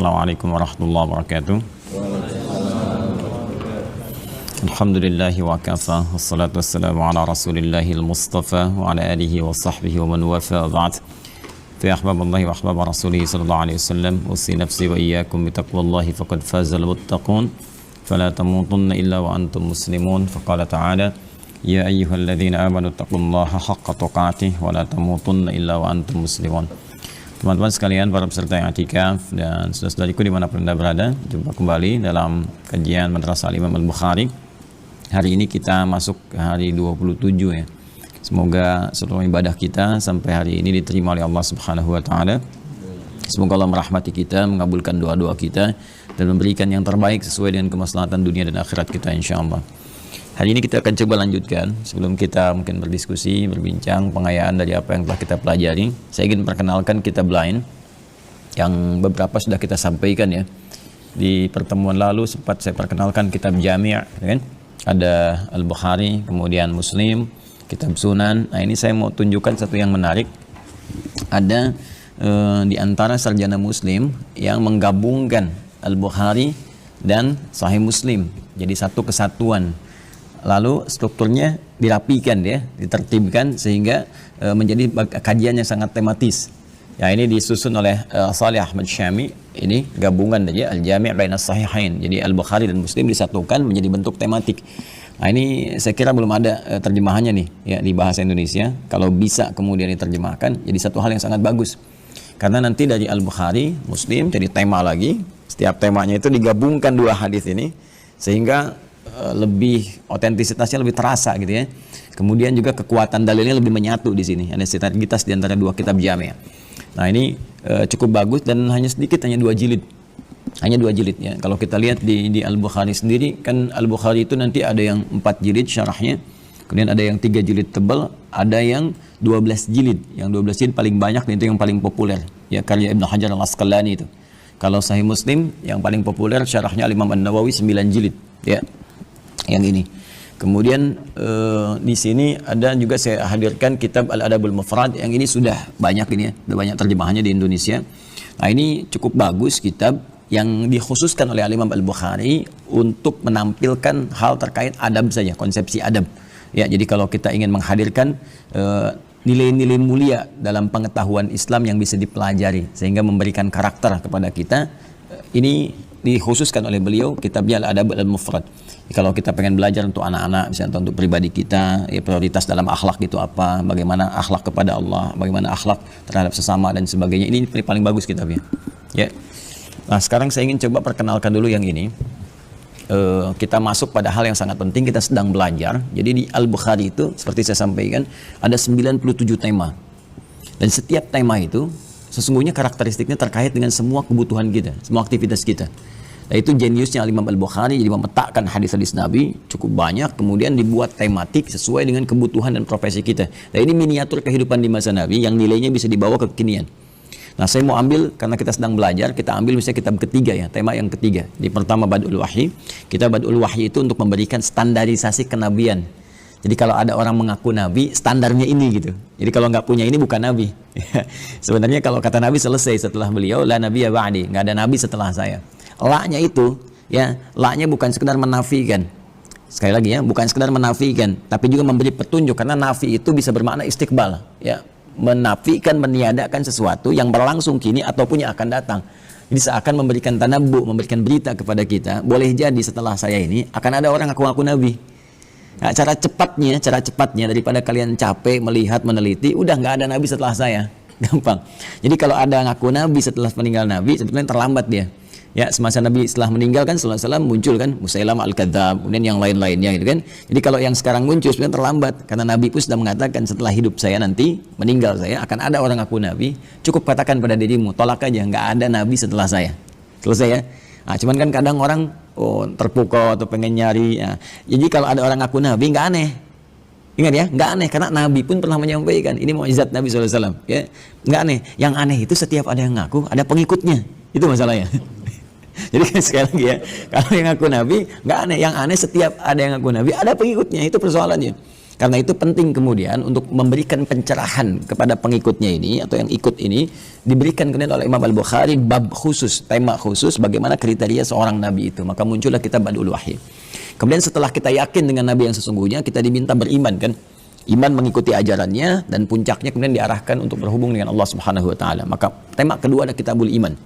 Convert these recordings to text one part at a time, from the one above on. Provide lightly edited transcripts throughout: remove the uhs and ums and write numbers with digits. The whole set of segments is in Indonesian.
Assalamualaikum warahmatullahi wabarakatuh. Alhamdulillahi wa kafa, wassalatu wassalamu ala rasulillahil mustafa wa ala alihi wa sahbihi wa man wafa ba'd. Fa ahbaballahi wa ahbaba rasulihi sallallahu alaihi wasallam, usi nafsi wa iyyakum bi taqwallahi faqad fazal muttaqun. Fala tamutunna illa wa antum muslimun. Faqala ta'ala ya ayyuhalladzina amanu taqullaha haqqa tuqatih wa la tamutunna illa wa antum muslimun. Teman-teman sekalian, para peserta yang i'tikaf dan saudara-saudariku dimanapun Anda berada, jumpa kembali dalam kajian Madrasah Imam Al-Bukhari. Hari ini kita masuk ke hari 27 ya. Semoga seluruh ibadah kita sampai hari ini diterima oleh Allah Subhanahu wa taala. Semoga Allah merahmati kita, mengabulkan doa-doa kita dan memberikan yang terbaik sesuai dengan kemaslahatan dunia dan akhirat kita insyaallah. Hari ini kita akan coba lanjutkan, sebelum kita mungkin berdiskusi, berbincang, pengayaan dari apa yang telah kita pelajari. Saya ingin perkenalkan kitab lain yang beberapa sudah kita sampaikan ya. Di pertemuan lalu sempat saya perkenalkan kitab Jami', kan? Ada Al-Bukhari, kemudian Muslim, kitab Sunan. Nah ini saya mau tunjukkan satu yang menarik. Ada di antara sarjana Muslim yang menggabungkan Al-Bukhari dan Sahih Muslim. Jadi satu kesatuan. Lalu strukturnya dirapikan ya, ditertibkan sehingga menjadi kajian yang sangat tematis. Ya ini disusun oleh Salih Ahmad Syami. Ini gabungan aja Al-Jami' Baina Sahihain. Jadi Al-Bukhari dan Muslim disatukan menjadi bentuk tematik. Nah ini saya kira belum ada terjemahannya nih ya di bahasa Indonesia. Kalau bisa kemudian diterjemahkan jadi satu hal yang sangat bagus. Karena nanti dari Al-Bukhari, Muslim jadi tema lagi. Setiap temanya itu digabungkan dua hadis ini sehingga lebih otentisitasnya lebih terasa gitu ya. Kemudian juga kekuatan dalilnya lebih menyatu di sini. Ada sinergitas di antara dua kitab Jami'. Nah ini cukup bagus dan hanya sedikit, hanya 2 jilid. Hanya 2 jilid ya. Kalau kita lihat di Al-Bukhari sendiri kan Al-Bukhari itu nanti ada yang 4 jilid syarahnya. Kemudian ada yang 3 jilid tebal, ada yang 12 jilid. Yang 12 jilid paling banyak dan itu yang paling populer. Ya karya Ibnu Hajar Al-Asqalani itu. Kalau Sahih Muslim yang paling populer syarahnya Imam An-Nawawi 9 jilid ya. Yang ini. Kemudian di sini ada juga saya hadirkan kitab Al-Adabul Mufrad yang ini sudah banyak ini ya, sudah banyak terjemahannya di Indonesia. Nah, ini cukup bagus kitab yang dikhususkan oleh Imam Al-Bukhari untuk menampilkan hal terkait adab saja, konsepsi adab. Ya, jadi kalau kita ingin menghadirkan nilai-nilai mulia dalam pengetahuan Islam yang bisa dipelajari sehingga memberikan karakter kepada kita, ini dikhususkan oleh beliau kitabnya Al-Adab Al-Mufrad. Kalau kita pengen belajar untuk anak-anak, misalnya untuk pribadi kita, ya prioritas dalam akhlak itu apa, bagaimana akhlak kepada Allah, bagaimana akhlak terhadap sesama dan sebagainya, ini paling bagus kitabnya. Ya. Nah sekarang saya ingin coba perkenalkan dulu yang ini. Kita masuk pada hal yang sangat penting, kita sedang belajar. Jadi di Al-Bukhari itu seperti saya sampaikan ada 97 tema. Dan setiap tema itu sesungguhnya karakteristiknya terkait dengan semua kebutuhan kita, semua aktivitas kita. Nah itu jeniusnya Imam Al-Bukhari, jadi memetakkan hadis-hadis Nabi cukup banyak, kemudian dibuat tematik sesuai dengan kebutuhan dan profesi kita. Nah ini miniatur kehidupan di masa Nabi yang nilainya bisa dibawa ke kekinian. Nah saya mau ambil, karena kita sedang belajar, kita ambil misalnya kitab ketiga ya, tema yang ketiga. Di pertama Bad'ul Wahyi, kita Bad'ul Wahyi itu untuk memberikan standarisasi kenabian. Jadi kalau ada orang mengaku Nabi, standarnya ini gitu. Jadi kalau nggak punya ini bukan Nabi. Sebenarnya kalau kata Nabi selesai setelah beliau, la nabiyya ba'di, nggak ada Nabi setelah saya. La-nya itu, ya, la-nya bukan sekedar menafikan. Sekali lagi ya, bukan sekedar menafikan, tapi juga memberi petunjuk, karena nafi itu bisa bermakna istiqbal, ya, menafikan, meniadakan sesuatu yang berlangsung kini ataupun yang akan datang. Jadi seakan memberikan tanabbu, memberikan berita kepada kita, boleh jadi setelah saya ini akan ada orang ngaku-ngaku Nabi. Nah, cara cepatnya daripada kalian capek melihat, meneliti, udah nggak ada Nabi setelah saya, gampang. Jadi kalau ada ngaku Nabi setelah meninggal Nabi, sebetulnya terlambat dia. Ya, semasa Nabi setelah meninggal kan sallallahu alaihi wasallam muncul kan Musailamah Al-Kadzdzab, kemudian yang lain-lainnya gitu kan. Jadi kalau yang sekarang muncul sebenarnya terlambat karena Nabi pun sudah mengatakan setelah hidup saya nanti, meninggal saya akan ada orang ngaku Nabi. Cukup katakan pada dirimu, tolak aja, nggak ada Nabi setelah saya. Selesai ya. Nah, cuman kan kadang orang terpukau atau pengen nyari. Nah, jadi kalau ada orang ngaku Nabi nggak aneh. Ingat ya, nggak aneh karena Nabi pun pernah menyampaikan ini mukjizat Nabi sallallahu alaihi wasallam. Ya, nggak aneh. Yang aneh itu setiap ada yang ngaku ada pengikutnya. Itu masalahnya. Jadi kan sekali lagi ya, kalau yang ngaku Nabi nggak aneh, yang aneh setiap ada yang ngaku Nabi ada pengikutnya, itu persoalannya. Karena itu penting kemudian untuk memberikan pencerahan kepada pengikutnya ini atau yang ikut ini, diberikan kemudian oleh Imam Al-Bukhari bab khusus, tema khusus bagaimana kriteria seorang nabi itu. Maka muncullah kitab Badul Wahyi. Kemudian setelah kita yakin dengan nabi yang sesungguhnya, kita diminta beriman kan. Iman mengikuti ajarannya dan puncaknya kemudian diarahkan untuk berhubung dengan Allah Subhanahu wa taala. Maka tema kedua ada Kitabul Iman.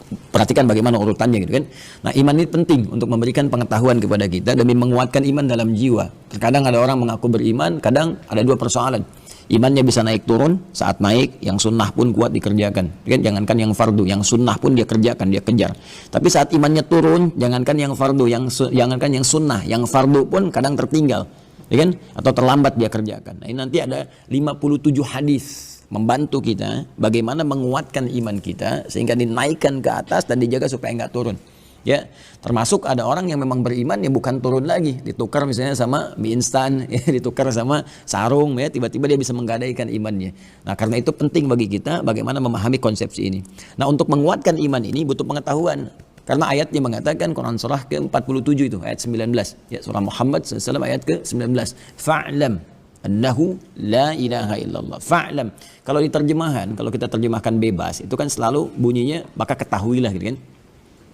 Perhatikan bagaimana urutannya gitu kan. Nah, iman ini penting untuk memberikan pengetahuan kepada kita demi menguatkan iman dalam jiwa. Terkadang ada orang mengaku beriman, kadang ada dua persoalan. Imannya bisa naik turun, saat naik yang sunnah pun kuat dikerjakan. Kan? Jangankan yang fardu, yang sunnah pun dia kerjakan, dia kejar. Tapi saat imannya turun, jangankan yang fardu, jangankan yang sunnah, yang fardu pun kadang tertinggal. Ya kan? Atau terlambat dia kerjakan. Nah, ini nanti ada 57 hadis membantu kita bagaimana menguatkan iman kita sehingga dinaikkan ke atas dan dijaga supaya enggak turun. Ya, termasuk ada orang yang memang beriman ya bukan turun lagi, ditukar misalnya sama mie instan, ya, ditukar sama sarung, ya tiba-tiba dia bisa menggadaikan imannya. Nah, karena itu penting bagi kita bagaimana memahami konsepsi ini. Nah, untuk menguatkan iman ini butuh pengetahuan. Karena ayatnya mengatakan Quran surah ke-47 itu ayat 19, ya surah Muhammad SAW ayat ke-19. Fa'lam annahu la ilaha illallah. Fa'lam. Kalau diterjemahan, kalau kita terjemahkan bebas, itu kan selalu bunyinya maka ketahuilah gitu kan.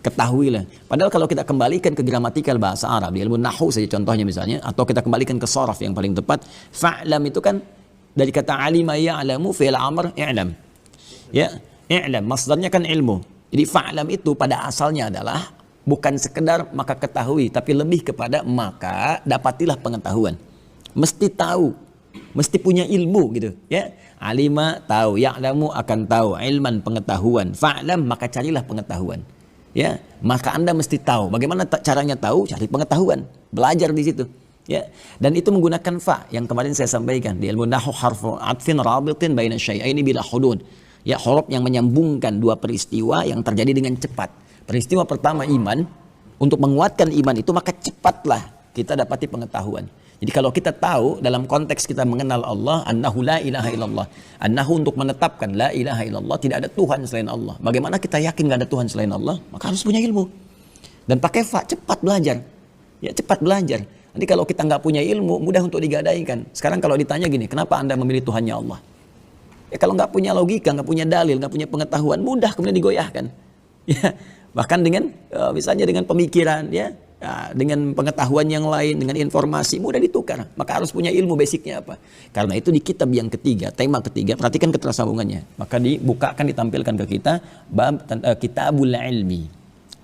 Ketahuilah. Padahal kalau kita kembalikan ke gramatikal bahasa Arab, di ilmu nahwu saja contohnya misalnya, atau kita kembalikan ke sharaf yang paling tepat, fa'lam itu kan dari kata alima ya'lamu fi'il amr i'lam. Ya, i'lam masdarnya kan ilmu. Jadi fa'lam itu pada asalnya adalah bukan sekedar maka ketahui, tapi lebih kepada maka dapatilah pengetahuan. Mesti tahu, mesti punya ilmu gitu, ya. Alima tahu, ya'lamu akan tahu, ilman pengetahuan, fa'lam maka carilah pengetahuan. Ya, maka Anda mesti tahu. Bagaimana caranya tahu? Cari pengetahuan, belajar di situ. Ya, dan itu menggunakan fa yang kemarin saya sampaikan di ilmu nahwu harfu atfin rabitin baina syai'aini bila hudud. Ya, huruf yang menyambungkan dua peristiwa yang terjadi dengan cepat. Peristiwa pertama iman, untuk menguatkan iman itu maka cepatlah kita dapati pengetahuan. Jadi kalau kita tahu dalam konteks kita mengenal Allah, annahu la ilaha illallah, annahu untuk menetapkan la ilaha illallah, tidak ada Tuhan selain Allah. Bagaimana kita yakin gak ada Tuhan selain Allah? Maka harus punya ilmu. Dan pakai fa, cepat belajar. Ya, cepat belajar. Nanti kalau kita nggak punya ilmu, mudah untuk digadaikan. Sekarang kalau ditanya gini, kenapa Anda memilih Tuhannya Allah? Ya, kalau nggak punya logika, nggak punya dalil, nggak punya pengetahuan, mudah kemudian digoyahkan. Ya, bahkan dengan misalnya dengan pemikiran, ya, dengan pengetahuan yang lain, dengan informasi, mudah ditukar. Maka harus punya ilmu basicnya apa. Karena itu di kitab yang ketiga, tema ketiga, perhatikan ketersambungannya. Maka dibukakan, ditampilkan ke kita bab Kitabul Ilmi,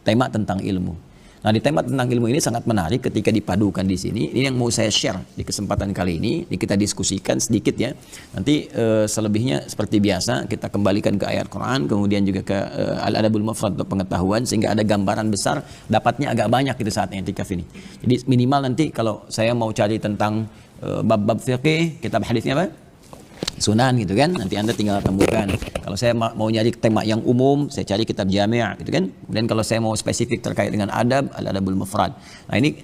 tema tentang ilmu. Nah, di tema tentang ilmu ini sangat menarik ketika dipadukan di sini. Ini yang mau saya share di kesempatan kali ini. Kita diskusikan sedikit ya. Nanti selebihnya seperti biasa kita kembalikan ke ayat Quran, kemudian juga ke Al-Adabul Mufrad untuk pengetahuan sehingga ada gambaran besar. Dapatnya agak banyak itu saat i'tikaf ini. Jadi minimal nanti kalau saya mau cari tentang bab-bab fikih, kitab hadisnya apa? Sunan gitu kan, nanti Anda tinggal temukan. Kalau saya mau nyari tema yang umum, saya cari kitab Jami' gitu kan. Kemudian kalau saya mau spesifik terkait dengan adab, Al-Adabul Mufrad. Nah, ini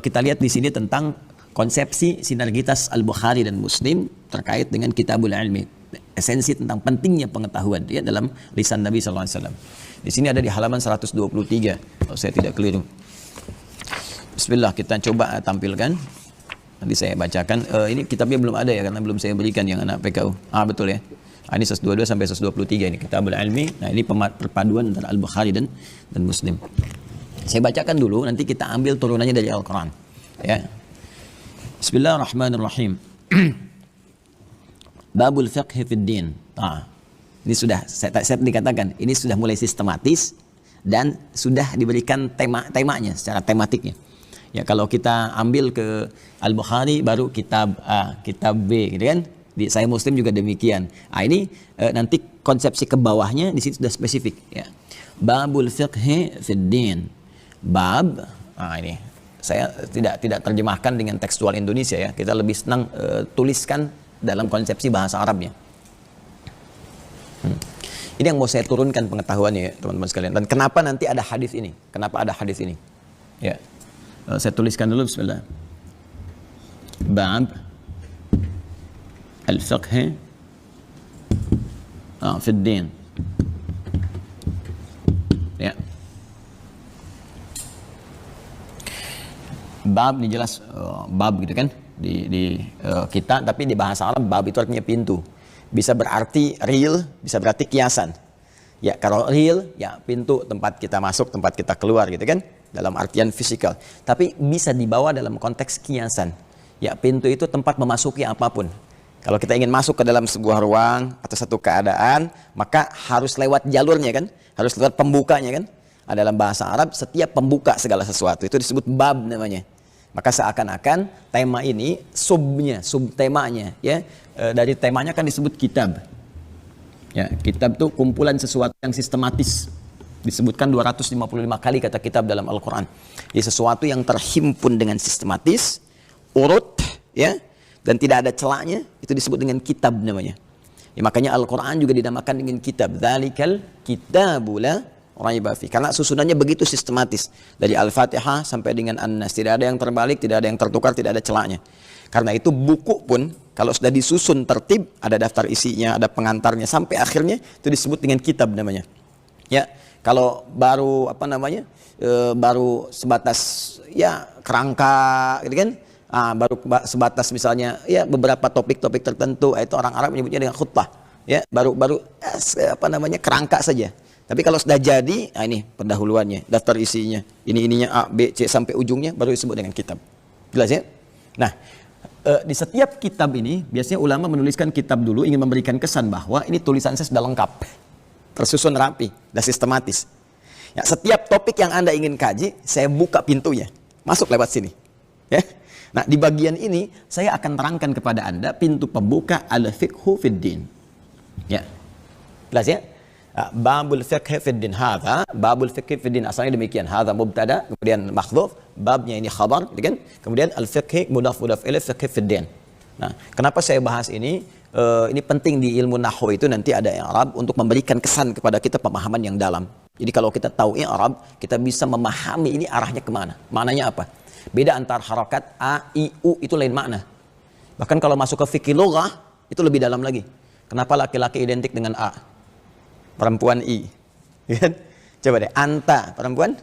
kita lihat di sini tentang konsepsi sinergitas Al-Bukhari dan Muslim terkait dengan Kitabul Ilmi. Esensi tentang pentingnya pengetahuan ya dalam lisan Nabi sallallahu alaihi wasallam. Di sini ada di halaman 123 kalau saya tidak keliru. Bismillah, kita coba tampilkan. Nanti saya bacakan. Ini kitabnya belum ada ya karena belum saya berikan yang anak PKU. Betul ya. Ini 122 sampai 123 ini Kitabul Ilmi. Nah, ini perpaduan antara Al-Bukhari dan Muslim. Saya bacakan dulu, nanti kita ambil turunannya dari Al-Quran. Ya. Bismillahirrahmanirrahim. Babul fiqh fid din. Ini sudah saya dikatakan, ini sudah mulai sistematis dan sudah diberikan temanya secara tematiknya. Ya, kalau kita ambil ke Al-Bukhari baru kitab A, kitab B gitu kan. Di Sahih Muslim juga demikian. Ini nanti konsepsi ke bawahnya di sini sudah spesifik ya. Babul fiqh fid din. Bab ini saya tidak terjemahkan dengan tekstual Indonesia ya. Kita lebih senang tuliskan dalam konsepsi bahasa Arabnya. Ini yang mau saya turunkan pengetahuannya ya, teman-teman sekalian. Dan kenapa nanti ada hadis ini? Kenapa ada hadis ini? Ya. Saya tuliskan dulu, bismillah. Bab al-fiqh fi ad-din. Ya. Bab ini jelas bab gitu kan. kita, tapi di bahasa Arab bab itu artinya pintu. Bisa berarti real, bisa berarti kiasan. Ya, kalau real, ya pintu tempat kita masuk, tempat kita keluar gitu kan, dalam artian fisikal. Tapi bisa dibawa dalam konteks kiasan. Ya, pintu itu tempat memasuki apapun. Kalau kita ingin masuk ke dalam sebuah ruang atau satu keadaan, maka harus lewat jalurnya kan, harus lewat pembukanya kan. Dalam bahasa Arab, setiap pembuka segala sesuatu itu disebut bab namanya. Maka seakan-akan tema ini subtemanya ya, dari temanya kan disebut kitab. Ya, kitab itu kumpulan sesuatu yang sistematis. Disebutkan 255 kali kata kitab dalam Al-Quran. Jadi sesuatu yang terhimpun dengan sistematis, urut, ya, dan tidak ada celahnya, itu disebut dengan kitab namanya. Ya, makanya Al-Quran juga dinamakan dengan kitab. Dzalikal kitabu la raiba fi. Karena susunannya begitu sistematis. Dari Al-Fatihah sampai dengan An-Nas. Tidak ada yang terbalik, tidak ada yang tertukar, tidak ada celahnya. Karena itu buku pun, kalau sudah disusun tertib, ada daftar isinya, ada pengantarnya, sampai akhirnya, itu disebut dengan kitab namanya. Ya, kalau baru, baru sebatas, ya, kerangka, gitu kan, baru sebatas misalnya ya beberapa topik-topik tertentu, itu orang Arab menyebutnya dengan khutbah, ya baru kerangka saja. Tapi kalau sudah jadi, ini pendahuluannya, daftar isinya, ininya A, B, C sampai ujungnya baru disebut dengan kitab. Jelas ya? Nah, di setiap kitab ini biasanya ulama menuliskan kitab dulu, ingin memberikan kesan bahwa ini tulisan saya sudah lengkap, tersusun rapi, dan sistematis. Ya, setiap topik yang Anda ingin kaji, saya buka pintunya, masuk lewat sini, ya. Nah, di bagian ini saya akan terangkan kepada Anda pintu pembuka al-fiqhu fid din. Ya. Jelas ya? Babul fiqh fid din hadza, babul fiqh fid din asalnya demikian. Hadza mubtada, kemudian mahdhuf, babnya ini khabar, gitu kan? Kemudian al-fiqh mudhaf ilaih fiqh fid din. Nah, kenapa saya bahas ini? Ini penting di ilmu nahwu itu nanti ada i'rab untuk memberikan kesan kepada kita pemahaman yang dalam. Jadi kalau kita tahu i'rab, kita bisa memahami ini arahnya kemana. Maknanya apa? Beda antar harakat A, I, U itu lain makna. Bahkan kalau masuk ke fikih lughah itu lebih dalam lagi. Kenapa laki-laki identik dengan A? Perempuan I. Kan? Coba deh, anta perempuan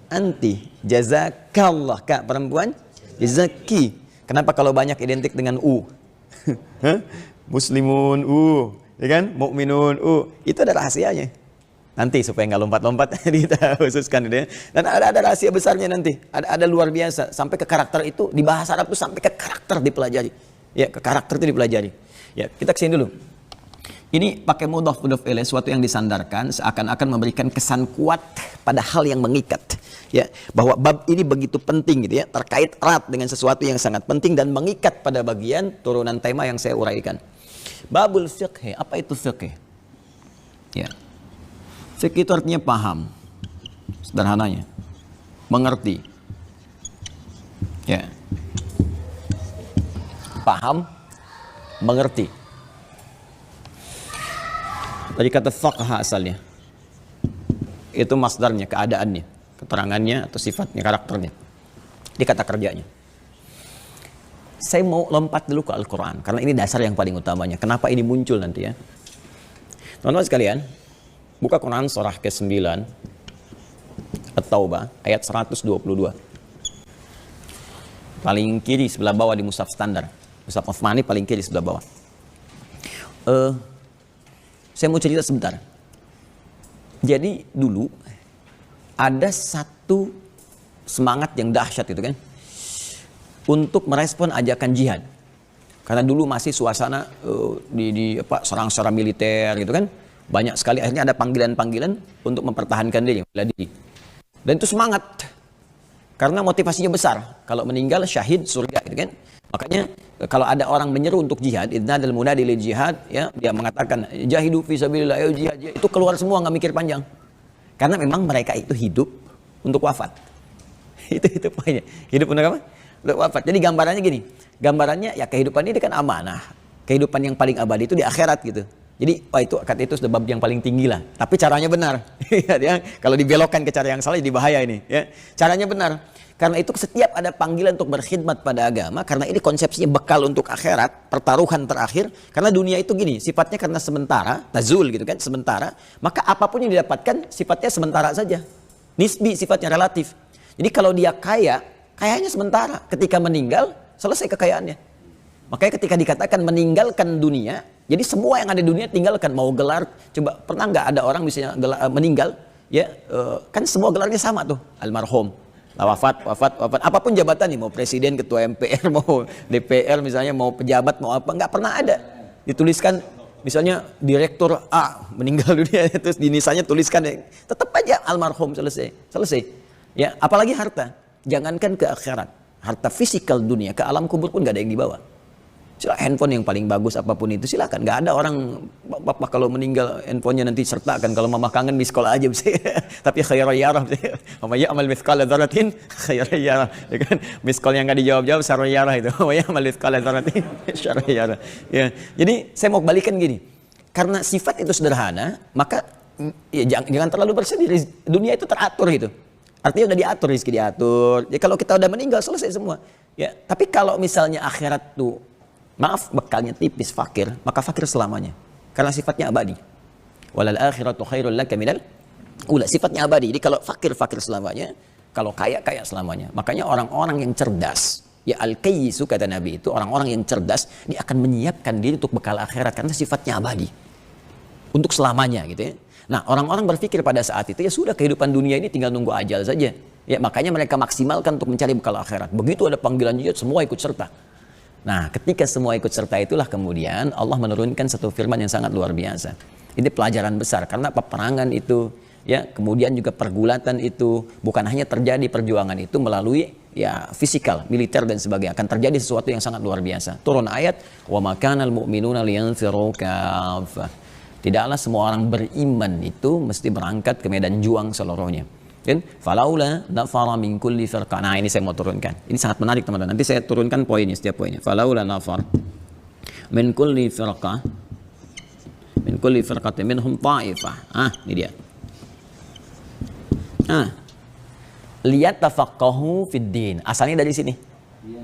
anti, jazakallah kak perempuan jazaki. Kenapa kalau banyak identik dengan U? Muslimun U, ya kan? Mukminun U. Itu ada rahasianya. Nanti supaya nggak lompat-lompat kita khususkan gitu ya. Dan ada rahasia besarnya nanti. Ada luar biasa sampai ke karakter itu di bahasa Arab itu sampai ke karakter dipelajari. Ya, ke karakter itu dipelajari. Ya, kita kesini dulu. Ini pakai mudhaf ilaih, sesuatu yang disandarkan seakan-akan memberikan kesan kuat pada hal yang mengikat. Ya, bahwa bab ini begitu penting gitu ya, terkait erat dengan sesuatu yang sangat penting dan mengikat pada bagian turunan tema yang saya uraikan. Babul fiqh, apa itu fiqh? Ya. Fiqh itu artinya paham, sederhananya, mengerti, ya, paham, mengerti. Dari kata faqha asalnya, itu masdarnya, keadaannya, keterangannya atau sifatnya, karakternya. Di kata kerjanya. Saya mau lompat dulu ke Al-Quran, karena ini dasar yang paling utamanya. Kenapa ini muncul nanti ya? Teman-teman sekalian, buka Quran surah ke-9 At-Taubah ayat 122. Paling kiri sebelah bawah di mushaf standar. Mushaf Utsmani paling kiri sebelah bawah. Saya mau cerita sebentar. Jadi dulu ada satu semangat yang dahsyat itu kan, untuk merespon ajakan jihad. Karena dulu masih suasana serang-serang militer gitu kan. Banyak sekali, akhirnya ada panggilan-panggilan untuk mempertahankan diri, bela diri. Dan itu semangat. Karena motivasinya besar. Kalau meninggal syahid surga gitu kan. Makanya kalau ada orang menyeru untuk jihad, idnadal munadi lil jihad, ya, dia mengatakan jahidu fi sabilillah, ayo jihad, itu keluar semua, nggak mikir panjang. Karena memang mereka itu hidup untuk wafat. itu poinnya. Hidup untuk apa? Untuk wafat. Jadi gambarannya gini. Gambarannya ya kehidupan ini kan amanah. Kehidupan yang paling abadi itu di akhirat gitu. Jadi, itu kata itu sudah bab yang paling tinggi lah. Tapi caranya benar. Ya, kalau dibelokkan ke cara yang salah jadi bahaya ini. Ya. Caranya benar. Karena itu setiap ada panggilan untuk berkhidmat pada agama, karena ini konsepsinya bekal untuk akhirat, pertaruhan terakhir. Karena dunia itu gini, sifatnya karena sementara, tazul gitu kan, sementara. Maka apapun yang didapatkan sifatnya sementara saja. Nisbi, sifatnya relatif. Jadi kalau dia kaya, kayanya sementara. Ketika meninggal, selesai kekayaannya. Makanya ketika dikatakan meninggalkan dunia, jadi semua yang ada di dunia tinggalkan. Mau gelar, coba pernah nggak ada orang misalnya meninggal, ya kan semua gelarnya sama tuh, almarhum, wafat, apapun jabatan nih, mau presiden, ketua MPR, mau DPR misalnya, mau pejabat, mau apa, nggak pernah ada dituliskan misalnya direktur A meninggal dunia, terus di nisanya tuliskan, tetap aja almarhum, selesai. Ya, apalagi harta, jangankan ke akhirat, harta fisikal dunia, ke alam kubur pun nggak ada yang dibawa. Handphone yang paling bagus apapun itu silakan, nggak ada orang bapak kalau meninggal handphonenya nanti sertakan, kalau mama kangen miss call aja bisa. Tapi khairan yarah, mama ya amal mithqala dzarratin khairan yarah, ya kan, miss call yang nggak dijawab syarran yarah itu, mama ya amal mithqala dzarratin syarran yarah. Ya, jadi saya mau balikan gini, karena sifat itu sederhana, maka ya jangan terlalu bersedih, dunia itu teratur gitu. Artinya udah diatur, rezeki diatur. Ya kalau kita udah meninggal selesai semua. Ya, tapi kalau misalnya akhirat tuh maaf, bekalnya tipis, fakir, maka fakir selamanya. Karena sifatnya abadi. Walal akhiratu khairul laka minal ula. Sifatnya abadi. Jadi kalau fakir selamanya, kalau kaya selamanya. Makanya orang-orang yang cerdas, ya al-kayyisu kata Nabi itu, orang-orang yang cerdas, dia akan menyiapkan diri untuk bekal akhirat karena sifatnya abadi. Untuk selamanya gitu ya. Nah, orang-orang berpikir pada saat itu, ya sudah, kehidupan dunia ini tinggal nunggu ajal saja. Ya, makanya mereka maksimalkan untuk mencari bekal akhirat. Begitu ada panggilan jihad, semua ikut serta. Nah, ketika semua ikut serta itulah kemudian Allah menurunkan satu firman yang sangat luar biasa. Ini pelajaran besar karena peperangan itu, ya, kemudian juga pergulatan itu bukan hanya terjadi perjuangan itu melalui ya fisikal, militer dan sebagainya, akan terjadi sesuatu yang sangat luar biasa. Turun ayat, wa makanal mu'minuna liyanfiru kaffah. Tidaklah semua orang beriman itu mesti berangkat ke medan juang seluruhnya. Kan? Falaula nafara min kulli firqa. Nah, ini saya mau turunkan. Ini sangat menarik teman-teman. Nanti saya turunkan poinnya, setiap poinnya. Falaula nafar min kulli firqa min kulli firqatin minhum ta'ifah. Ini dia. Liyatafaqahu fid din. Asalnya dari sini.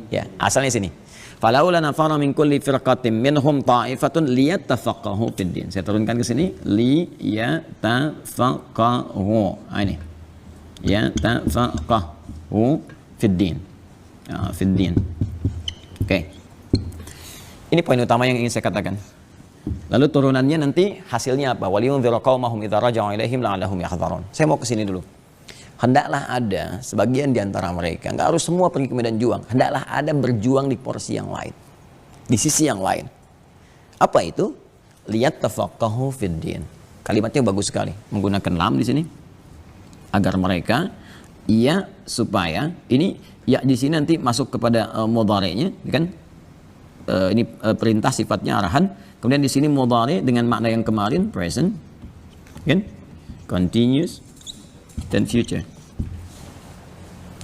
Ya, asalnya sini. Falaula nafara min kulli firqatin minhum ta'ifatun liyatafaqahu fid din. Saya turunkan ke sini. Liyatafaqahu. Ini. Ya tafaqahu fid din. Fid din. Oke. Ini poin utama yang ingin saya katakan. Lalu turunannya nanti hasilnya apa? Waliyunziru qaumahum idza raja'u ilaihim la'allahum yahdharun. Saya mau ke sini dulu. Hendaklah ada sebagian di antara mereka, enggak harus semua pergi ke medan juang. Hendaklah ada berjuang di porsi yang lain. Di sisi yang lain. Apa itu? Lihat tafaqahu fid din. Kalimatnya bagus sekali. Menggunakan lam di sini. Agar mereka, ya, supaya ini ya di sini nanti masuk kepada mudhari'nya, kan? Ini perintah sifatnya arahan. Kemudian di sini mudhari' dengan makna yang kemarin present, kan? Continuous dan future.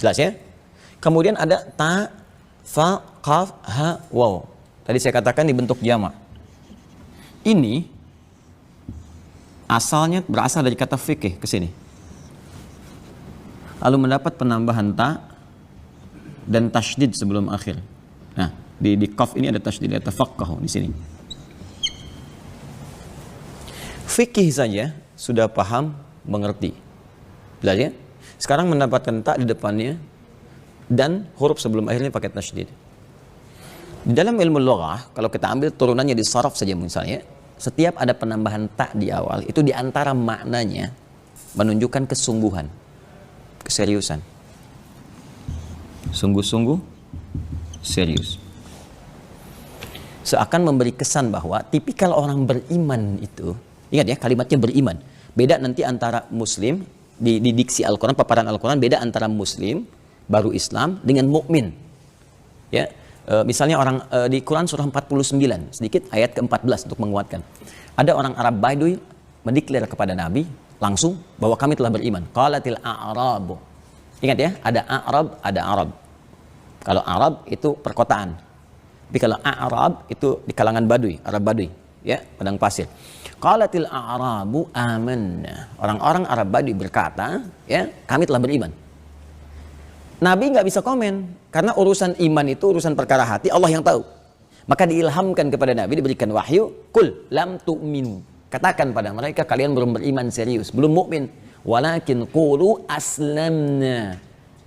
Jelas ya? Kemudian ada ta, fa, qaf, ha, waw. Tadi saya katakan dibentuk jamak. Ini asalnya berasal dari kata fikih ke sini. Lalu mendapat penambahan ta dan tasydid sebelum akhir. Nah, di qaf ini ada tasydid, ada tafaqahu di sini. Fikih saja sudah paham, mengerti. Jelas ya? Sekarang mendapatkan ta di depannya dan huruf sebelum akhirnya pakai tasydid. Di dalam ilmu lughah, kalau kita ambil turunannya di saraf saja misalnya, setiap ada penambahan ta di awal, itu di antara maknanya menunjukkan kesungguhan, keseriusan. Sungguh-sungguh serius. Seakan memberi kesan bahwa tipikal orang beriman itu, ingat ya, kalimatnya beriman. Beda nanti antara muslim, di diksi Al-Quran, paparan Al-Quran, beda antara muslim, baru Islam, dengan mukmin. Ya, misalnya orang di Quran surah 49, sedikit ayat ke-14 untuk menguatkan. Ada orang Arab Badui mendeklar kepada Nabi langsung bahwa kami telah beriman. Qalatil a'rabu. Ingat ya, ada Arab, ada Arab. Kalau Arab itu perkotaan. Tapi kalau Arab itu di kalangan Badui, Arab Badui, ya, padang pasir. Qalatil a'rabu amanna. Orang-orang Arab Badui berkata, ya, kami telah beriman. Nabi nggak bisa komen karena urusan iman itu urusan perkara hati, Allah yang tahu. Maka diilhamkan kepada Nabi, diberikan wahyu, kul lam tu'minu. Katakan pada mereka, kalian belum beriman serius, belum mukmin. Walakin qulu aslamna.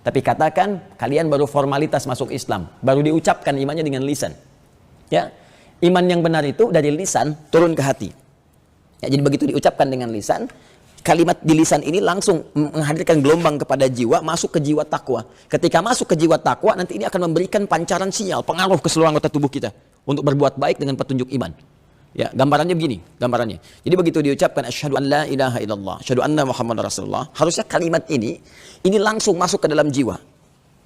Tapi katakan kalian baru formalitas masuk Islam, baru diucapkan imannya dengan lisan. Ya, iman yang benar itu dari lisan turun ke hati. Ya, jadi begitu diucapkan dengan lisan, kalimat di lisan ini langsung menghadirkan gelombang kepada jiwa, masuk ke jiwa takwa. Ketika masuk ke jiwa takwa, nanti ini akan memberikan pancaran sinyal, pengaruh ke seluruh anggota tubuh kita untuk berbuat baik dengan petunjuk iman. Ya, gambarannya begini, gambarannya. Jadi begitu diucapkan asyhadu an la ilaha illallah, asyhadu anna muhammadar rasulullah, harusnya kalimat ini langsung masuk ke dalam jiwa.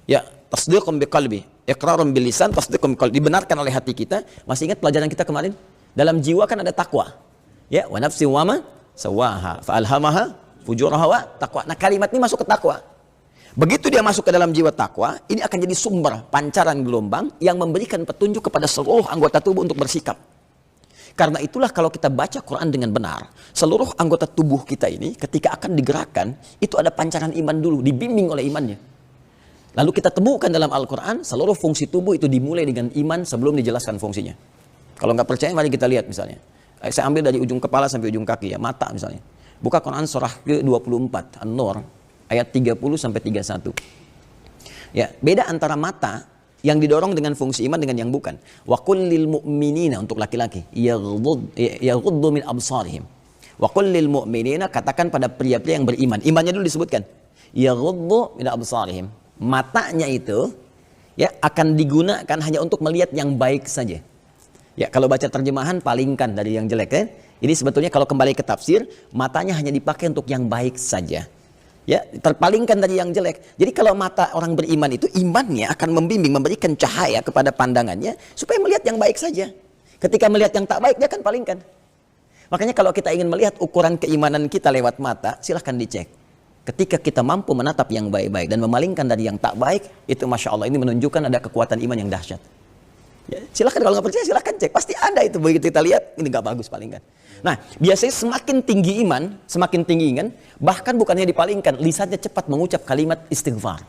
Ya, tasdiqun biqalbi, iqrarun bil lisan, tasdiqun biqalbi, dibenarkan oleh hati kita. Masih ingat pelajaran kita kemarin? Dalam jiwa kan ada takwa. Ya, wa nafsi wa ma sawaha fa alhamaha fujuraha wa taqwa. Nah, kalimat ini masuk ke takwa. Begitu dia masuk ke dalam jiwa takwa, ini akan jadi sumber pancaran gelombang yang memberikan petunjuk kepada seluruh anggota tubuh untuk bersikap. Karena itulah kalau kita baca Quran dengan benar, seluruh anggota tubuh kita ini ketika akan digerakkan, itu ada pancaran iman dulu, dibimbing oleh imannya. Lalu kita temukan dalam Al-Quran, seluruh fungsi tubuh itu dimulai dengan iman sebelum dijelaskan fungsinya. Kalau nggak percaya, mari kita lihat misalnya. Saya ambil dari ujung kepala sampai ujung kaki, ya, mata misalnya. Buka Quran surah ke-24, An-Nur, ayat 30 sampai 31. Ya, beda antara mata yang didorong dengan fungsi iman dengan yang bukan. Wa qul lil mu'minina, untuk laki-laki, yaghuddu min absarihim. Wa qul lil mu'minina, katakan pada pria-pria yang beriman. Imannya dulu disebutkan. Yaghuddu min absarihim. Matanya itu ya akan digunakan hanya untuk melihat yang baik saja. Ya, kalau baca terjemahan palingkan dari yang jelek kan. Ini sebetulnya kalau kembali ke tafsir, matanya hanya dipakai untuk yang baik saja. Ya, terpalingkan dari yang jelek. Jadi kalau mata orang beriman itu, imannya akan membimbing, memberikan cahaya kepada pandangannya supaya melihat yang baik saja. Ketika melihat yang tak baik, dia akan palingkan. Makanya kalau kita ingin melihat ukuran keimanan kita lewat mata, silahkan dicek. Ketika kita mampu menatap yang baik-baik dan memalingkan dari yang tak baik, itu Masya Allah, ini menunjukkan ada kekuatan iman yang dahsyat. Ya, silahkan, kalau nggak percaya silahkan cek, pasti ada itu. Begitu kita lihat, ini nggak bagus, palingkan. Nah, biasanya semakin tinggi iman, bahkan bukannya dipalingkan, lisannya cepat mengucap kalimat istighfar.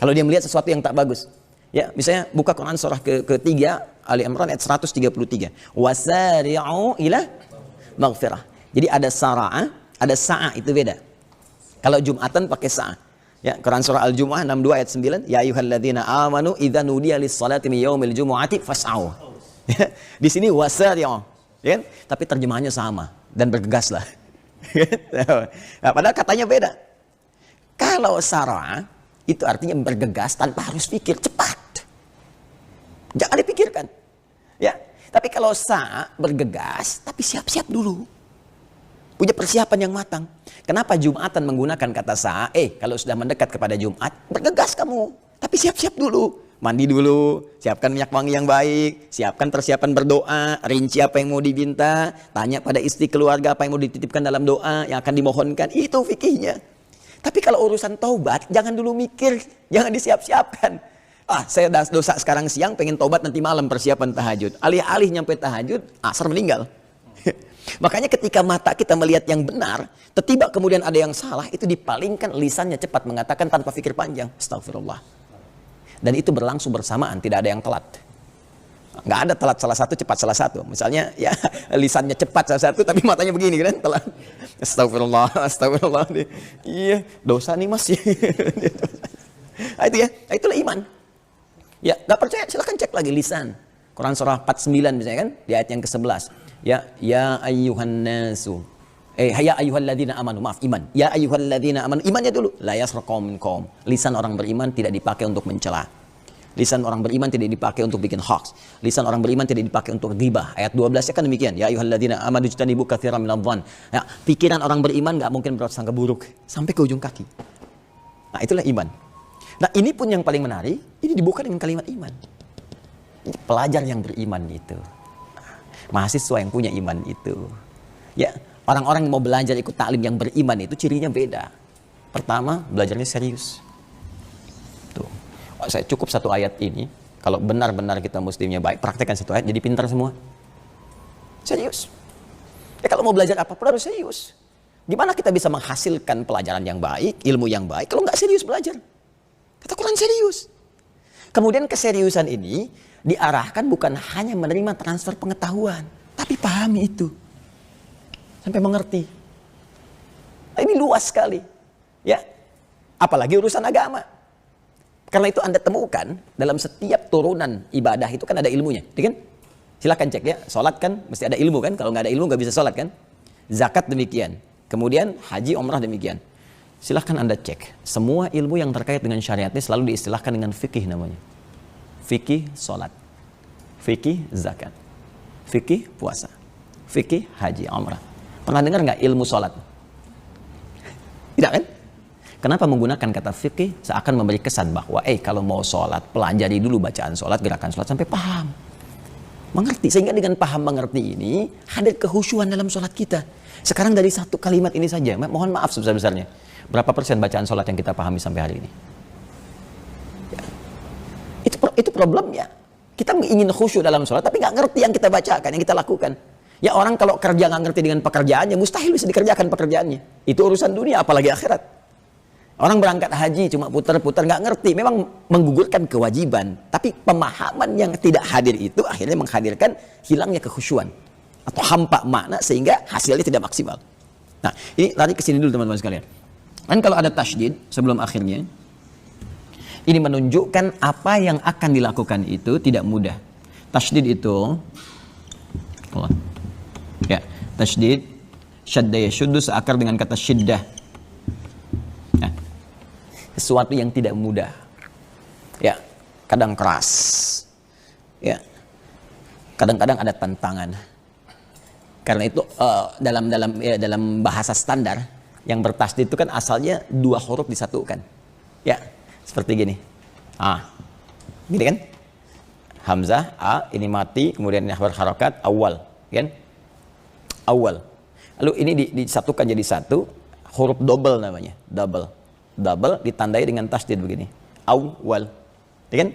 Kalau dia melihat sesuatu yang tak bagus. Ya, misalnya buka Quran surah ketiga, Ali Imran ayat 133. Wasari'u ila maghfirah. Jadi ada sara'ah, ada sa'ah, itu beda. Kalau Jumatan pakai sa'ah. Ya, Quran surah Al-Jumu'ah 62 ayat 9, ya ayyuhalladzina amanu idza nudiya lis-salati min yaumil jumu'ati fas'au. Ya, di sini wasari'u. Ya, tapi terjemahannya sama dan bergegaslah. Nah, padahal katanya beda. Kalau sar'a itu artinya bergegas tanpa harus pikir, cepat. Jangan dipikirkan. Ya, tapi kalau sa' bergegas tapi siap-siap dulu. Punya persiapan yang matang. Kenapa Jumatan menggunakan kata sa'? Kalau sudah mendekat kepada Jumat, bergegas kamu. Tapi siap-siap dulu. Mandi dulu, siapkan minyak wangi yang baik, siapkan persiapan berdoa, rinci apa yang mau diminta, tanya pada istri keluarga apa yang mau dititipkan dalam doa yang akan dimohonkan. Itu fikihnya. Tapi kalau urusan taubat, jangan dulu mikir, jangan disiap-siapkan. Saya dosa sekarang siang, pengen taubat nanti malam persiapan tahajud. Alih-alih nyampe tahajud, asar meninggal. Makanya ketika mata kita melihat yang benar, tiba kemudian ada yang salah, itu dipalingkan, lisannya cepat mengatakan tanpa pikir panjang. Astagfirullah. Dan itu berlangsung bersamaan, tidak ada yang telat. Nggak ada telat salah satu, cepat salah satu. Misalnya ya lisannya cepat salah satu, tapi matanya begini kan, telat. Astagfirullah, astagfirullah. Iya, dosa nih mas. Nah, itu ya, nah, itulah iman. Ya, nggak percaya silahkan cek lagi lisan. Quran surah 49 misalnya kan, di ayat yang ke-11. Ya ayyuhan nasu. Ya ayyuhalladzina amanu, maaf, iman. Ya ayyuhalladzina amanu, imannya dulu. La yasraqum minkum. Lisan orang beriman tidak dipakai untuk mencela. Lisan orang beriman tidak dipakai untuk bikin hoax. Lisan orang beriman tidak dipakai untuk ghibah. Ayat 12-nya kan demikian. Ya ayyuhalladzina amanu ijtanibu katsiran minadh-dhann. Ya, pikiran orang beriman enggak mungkin berprasangka buruk sampai ke ujung kaki. Nah, itulah iman. Nah, ini pun yang paling menarik, ini dibuka dengan kalimat iman. Ini pelajar yang beriman itu. Mahasiswa yang punya iman itu. Ya, orang-orang yang mau belajar ikut taklim yang beriman itu cirinya beda. Pertama, belajarnya serius. Tuh. Saya cukup satu ayat ini, kalau benar-benar kita muslimnya baik, praktekkan satu ayat jadi pintar semua. Serius. Ya kalau mau belajar apapun harus serius. Gimana kita bisa menghasilkan pelajaran yang baik, ilmu yang baik kalau nggak serius belajar? Kata Quran serius. Kemudian keseriusan ini diarahkan bukan hanya menerima transfer pengetahuan, tapi pahami itu. Sampai mengerti. Nah, ini luas sekali. Ya. Apalagi urusan agama. Karena itu Anda temukan dalam setiap turunan ibadah itu kan ada ilmunya, kan? Silakan cek ya, sholat kan mesti ada ilmu kan? Kalau nggak ada ilmu nggak bisa sholat kan? Zakat demikian, kemudian haji, umrah demikian. Silahkan Anda cek, semua ilmu yang terkait dengan syariatnya selalu diistilahkan dengan fikih namanya. Fikih sholat, fikih zakat, fikih puasa, fikih haji, umrah. Pernah dengar nggak ilmu sholat? Tidak kan? Kenapa menggunakan kata fikih? Seakan memberi kesan bahwa kalau mau sholat, pelajari dulu bacaan sholat, gerakan sholat sampai paham. Mengerti, sehingga dengan paham mengerti ini hadir kehusyuan dalam sholat kita. Sekarang dari satu kalimat ini saja, mohon maaf sebesar-besarnya, berapa persen bacaan sholat yang kita pahami sampai hari ini? Ya. Itu problemnya. Kita ingin khusyuk dalam sholat, tapi nggak ngerti yang kita bacakan, yang kita lakukan. Ya orang kalau kerja nggak ngerti dengan pekerjaannya, mustahil bisa dikerjakan pekerjaannya. Itu urusan dunia, apalagi akhirat. Orang berangkat haji cuma putar-putar nggak ngerti, memang menggugurkan kewajiban. Tapi pemahaman yang tidak hadir itu akhirnya menghadirkan hilangnya kekhusyuan atau hampa makna sehingga hasilnya tidak maksimal. Nah, ini lari ke sini dulu teman-teman sekalian. Dan kalau ada tasydid sebelum akhirnya, ini menunjukkan apa yang akan dilakukan itu tidak mudah. Tasydid itu, ya, tasydid, syadda yashuddu seakar dengan kata syiddah. Sesuatu yang tidak mudah, ya, kadang keras, ya, kadang-kadang ada tantangan. Karena itu dalam bahasa standar yang bertasydid itu kan asalnya dua huruf disatukan, ya, seperti gini, gini kan, hamzah a ini mati, kemudian ini berharokat awal, kan, awal, lalu ini disatukan jadi satu, huruf double namanya, double ditandai dengan tasydid begini, awal, ya kan?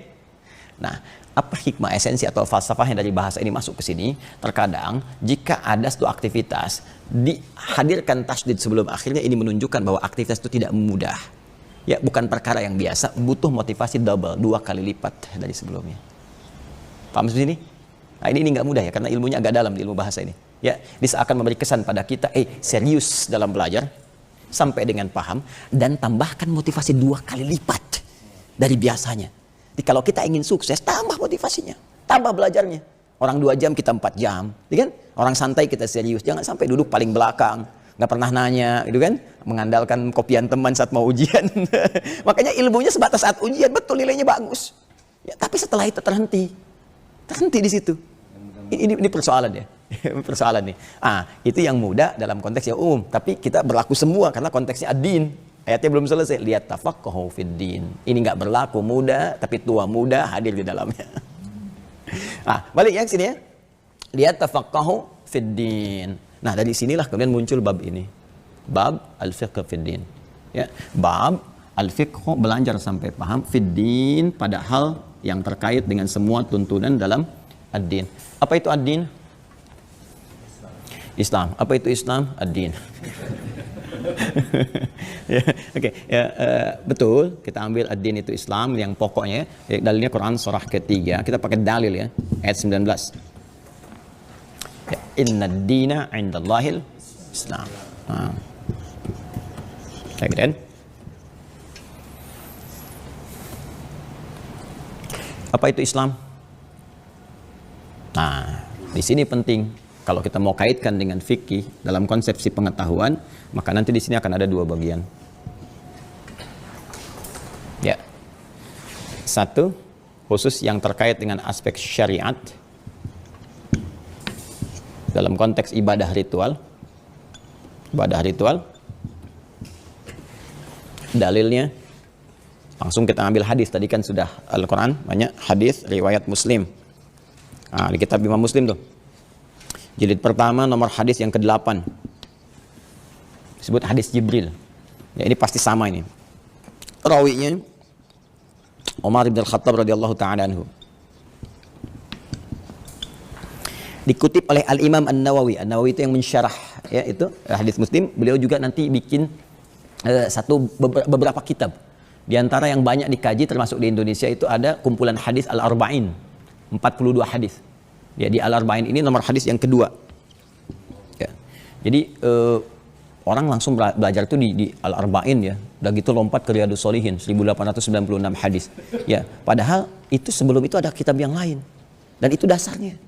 Nah, apa hikmah esensi atau falsafahnya dari bahasa ini masuk ke sini? Terkadang jika ada suatu aktivitas dihadirkan tasydid sebelum akhirnya, ini menunjukkan bahwa aktivitas itu tidak mudah. Ya, bukan perkara yang biasa, butuh motivasi double, 2 kali lipat dari sebelumnya. Paham di sini? Nah, ini nggak mudah ya, karena ilmunya agak dalam di ilmu bahasa ini. Ya, bisa akan memberi kesan pada kita, serius dalam belajar sampai dengan paham, dan tambahkan motivasi 2 kali lipat dari biasanya. Jadi kalau kita ingin sukses, tambah motivasinya, tambah belajarnya. Orang 2 jam, kita 4 jam, kan? Orang santai, kita serius. Jangan sampai duduk paling belakang, nggak pernah nanya, gitu kan? Mengandalkan kopian teman saat mau ujian. Makanya ilmunya sebatas saat ujian, betul nilainya bagus. Ya, tapi setelah itu terhenti di situ. Ini persoalan ya. Persoalan nih. Itu yang mudah dalam konteks yang umum, tapi kita berlaku semua karena konteksnya ad-din. Ayatnya belum selesai. Lihat tafaqahu fid din. Ini nggak berlaku muda, tapi tua muda hadir di dalamnya. Balik ya ke sini ya. Lihat tafaqahu fid din. Nah, dari sinilah kemudian muncul bab ini. Bab al-fiqh fid din. Ya, bab al-fiqh, belajar sampai paham fid din, pada hal yang terkait dengan semua tuntunan dalam ad-din. Apa itu ad-din? Islam. Apa itu Islam? Ad-din. Betul, kita ambil ad-din itu Islam yang pokoknya, dalilnya Quran surah ketiga. Kita pakai dalil ya, ayat 19. Inna ad-dina 'indallahil Islam. Kayak gitu kan? Apa itu Islam? Nah, di sini penting. Kalau kita mau kaitkan dengan fikih dalam konsepsi pengetahuan, maka nanti di sini akan ada 2 bagian. Ya. 1, khusus yang terkait dengan aspek syariat dalam konteks ibadah ritual. Ibadah ritual. Dalilnya langsung kita ambil hadis. Tadi kan sudah Al-Quran, banyak hadis riwayat Muslim. Di kitab Imam Muslim tuh. Jilid pertama nomor hadis yang ke-8. Disebut hadis Jibril. Ya, ini pasti sama ini. Rawinya Umar bin Al-Khattab radhiyallahu ta'ala anhu. Dikutip oleh Al-Imam An-Nawawi. An-Nawawi itu yang mensyarah ya, itu hadis Muslim. Beliau juga nanti bikin beberapa kitab. Di antara yang banyak dikaji termasuk di Indonesia itu ada kumpulan hadis Al-Arba'in. 42 hadis. Ya, di Al-Arba'in ini nomor hadis yang kedua. Ya. Jadi Orang langsung belajar itu di Al-Arba'in ya. Udah gitu lompat ke Riyadhus Shalihin 1896 hadis. Ya, padahal itu sebelum itu ada kitab yang lain. Dan itu dasarnya.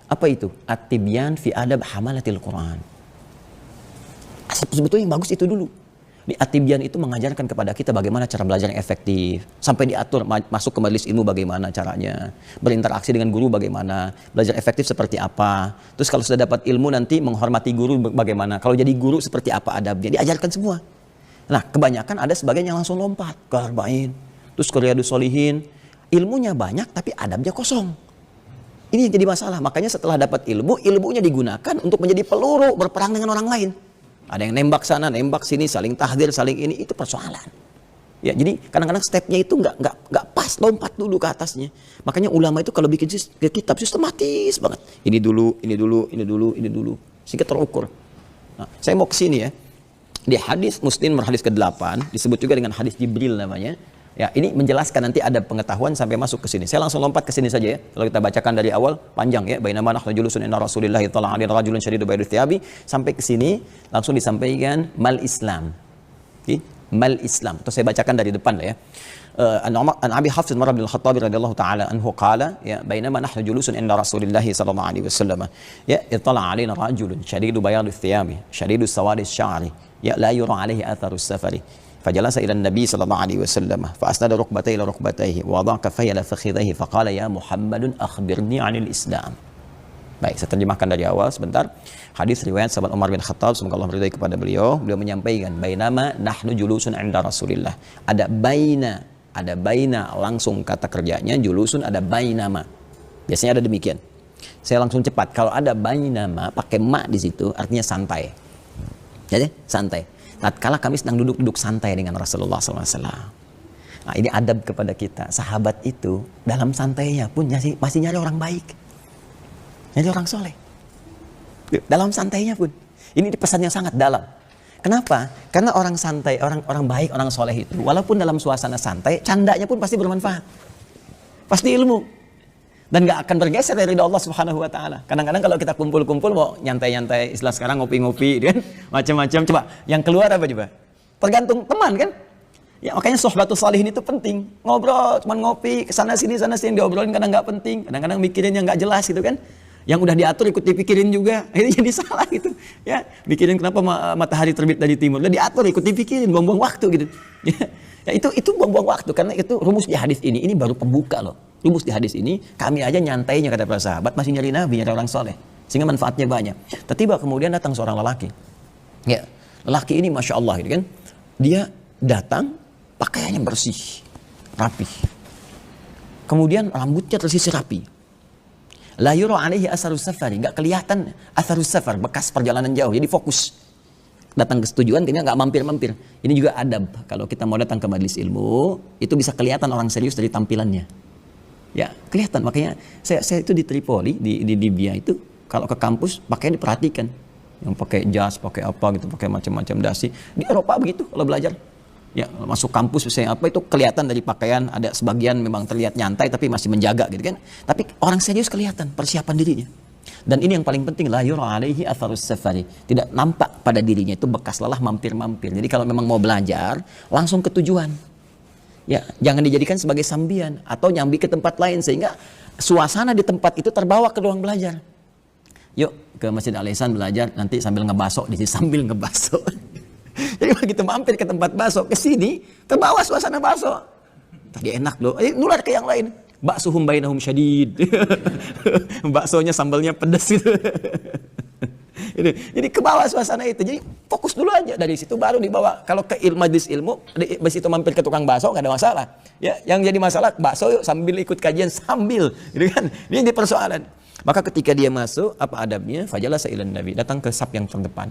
Apa itu? At-Tibyan fi Adab Hamalatil Quran. Sebetulnya yang bagus itu dulu. Di At-Tibyan itu mengajarkan kepada kita bagaimana cara belajar yang efektif. Sampai diatur masuk ke majelis ilmu bagaimana caranya. Berinteraksi dengan guru bagaimana. Belajar efektif seperti apa. Terus kalau sudah dapat ilmu nanti menghormati guru bagaimana. Kalau jadi guru seperti apa adabnya. Diajarkan semua. Nah kebanyakan ada sebagian yang langsung lompat ke Arba'in. Terus ke Riyadhus Shalihin. Ilmunya banyak tapi adabnya kosong. Ini yang jadi masalah. Makanya setelah dapat ilmu, ilmunya digunakan untuk menjadi peluru berperang dengan orang lain. Ada yang nembak sana, nembak sini, saling tahdir, saling ini, itu persoalan. Ya, jadi kadang-kadang stepnya itu nggak pas, lompat dulu ke atasnya. Makanya ulama itu kalau bikin kitab sistematis banget. Ini dulu, ini dulu, ini dulu, ini dulu, sehingga terukur. Nah, saya mau ke sini ya. Di hadis Muslim hadis ke-8 disebut juga dengan hadis Jibril namanya. Ya, ini menjelaskan nanti ada pengetahuan sampai masuk ke sini. Saya langsung lompat ke sini saja ya. Kalau kita bacakan dari awal panjang ya. Bainama nahnu julusun inda Rasulillah sallallahu alaihi rajulun syadidu bayadu thiyabi sampai ke sini langsung disampaikan mal Islam. Okay? Mal Islam. Terus saya bacakan dari depan lah ya. An Abi Hafs Umar bin Al-Khattab radhiyallahu taala anhu qala ya bainama nahnu julusun inda Rasulillah sallallahu alaihi wasallam ya ittala alaina rajulun syadidu bayadu thiyabi syadidu sawadi sya'ri ya la yura alaihi atharu safari. فجلس إلى النبي صلى الله عليه وسلم فأسند ركبتيه إلى ركبتيه ووضع كفيه إلى فخذيه فقال يا محمد أخبرني عن الإسلام. Baik, saya terjemahkan dari awal sebentar. Hadis riwayat sahabat Umar bin Khattab, semoga Allah meridai kepada beliau. Beliau menyampaikan, bainama nahnu julusun 'inda Rasulillah. Ada baina langsung kata kerjanya, julusun ada bainama. Biasanya ada demikian. Saya langsung cepat. Kalau ada bainama pakai ma di situ artinya santai. Jadi santai. Tatkala kami sedang duduk-duduk santai dengan Rasulullah SAW. Nah, ini adab kepada kita. Sahabat itu dalam santainya pun masih nyari orang baik. Nyari orang soleh. Dalam santainya pun. Ini pesan yang sangat dalam. Kenapa? Karena orang santai, orang baik, orang soleh itu, walaupun dalam suasana santai, candanya pun pasti bermanfaat. Pasti ilmu. Dan gak akan bergeser dari ridha Allah Subhanahu wa taala. Kadang-kadang kalau kita kumpul-kumpul mau nyantai-nyantai, istilah sekarang ngopi-ngopi kan, macam-macam. Coba yang keluar apa coba? Tergantung teman kan? Ya makanya sohbatus salihin itu penting. Ngobrol, cuman ngopi, kesana sini diobrolin kadang nggak penting, kadang-kadang mikirin yang nggak jelas gitu kan. Yang udah diatur ikut dipikirin juga. Ini jadi salah gitu. Ya, mikirin kenapa matahari terbit dari timur. Udah diatur ikut dipikirin, buang-buang waktu gitu. Ya itu buang-buang waktu karena itu rumus di hadis ini baru pembuka loh. Rumus di hadis ini, kami aja nyantainya kata para sahabat masih nyari nabi, nyari orang soleh. Sehingga manfaatnya banyak. Tiba kemudian datang seorang lelaki. Ya, lelaki ini Masya Allah gitu kan. Dia datang, pakaiannya bersih, rapi. Kemudian rambutnya tersisir rapi. La yura alaihi asarus safari, enggak kelihatan asarus safar, bekas perjalanan jauh. Jadi fokus. Datang ke tujuan, tidak nggak mampir-mampir. Ini juga adab. Kalau kita mau datang ke majelis ilmu, itu bisa kelihatan orang serius dari tampilannya. Ya, kelihatan. Makanya saya itu di Tripoli, di Libya itu, kalau ke kampus, pakaian diperhatikan. Yang pakai jas, pakai apa gitu, pakai macam-macam dasi. Di Eropa begitu kalau belajar. Ya, masuk kampus misalnya apa itu kelihatan dari pakaian, ada sebagian memang terlihat nyantai tapi masih menjaga gitu kan. Tapi orang serius kelihatan persiapan dirinya. Dan ini yang paling penting, la yura alaihi atharus safari. Tidak nampak pada dirinya itu bekas lelah mampir-mampir. Jadi kalau memang mau belajar, langsung ke tujuan. Ya, jangan dijadikan sebagai sambian atau nyambi ke tempat lain sehingga suasana di tempat itu terbawa ke ruang belajar. Yuk ke Masjid Al-Ihsan belajar, nanti sambil ngebaso di sini sambil ngebaso. Jadi begitu mampir ke tempat baso, ke sini terbawa suasana baso. Tadi enak loh, nular ke yang lain. Baksuhum bainahum syadid. Baksonya sambalnya pedas gitu. Jadi ke bawah suasana itu. Jadi fokus dulu aja dari situ baru dibawa. Kalau ke majlis ilmu, di situ mampir ke tukang bakso nggak ada masalah. Ya, yang jadi masalah bakso yuk sambil ikut kajian sambil, gitu kan? Ini jadi persoalan. Maka ketika dia masuk, apa adabnya? Fajalasa ilan Nabi, datang ke saf yang terdepan.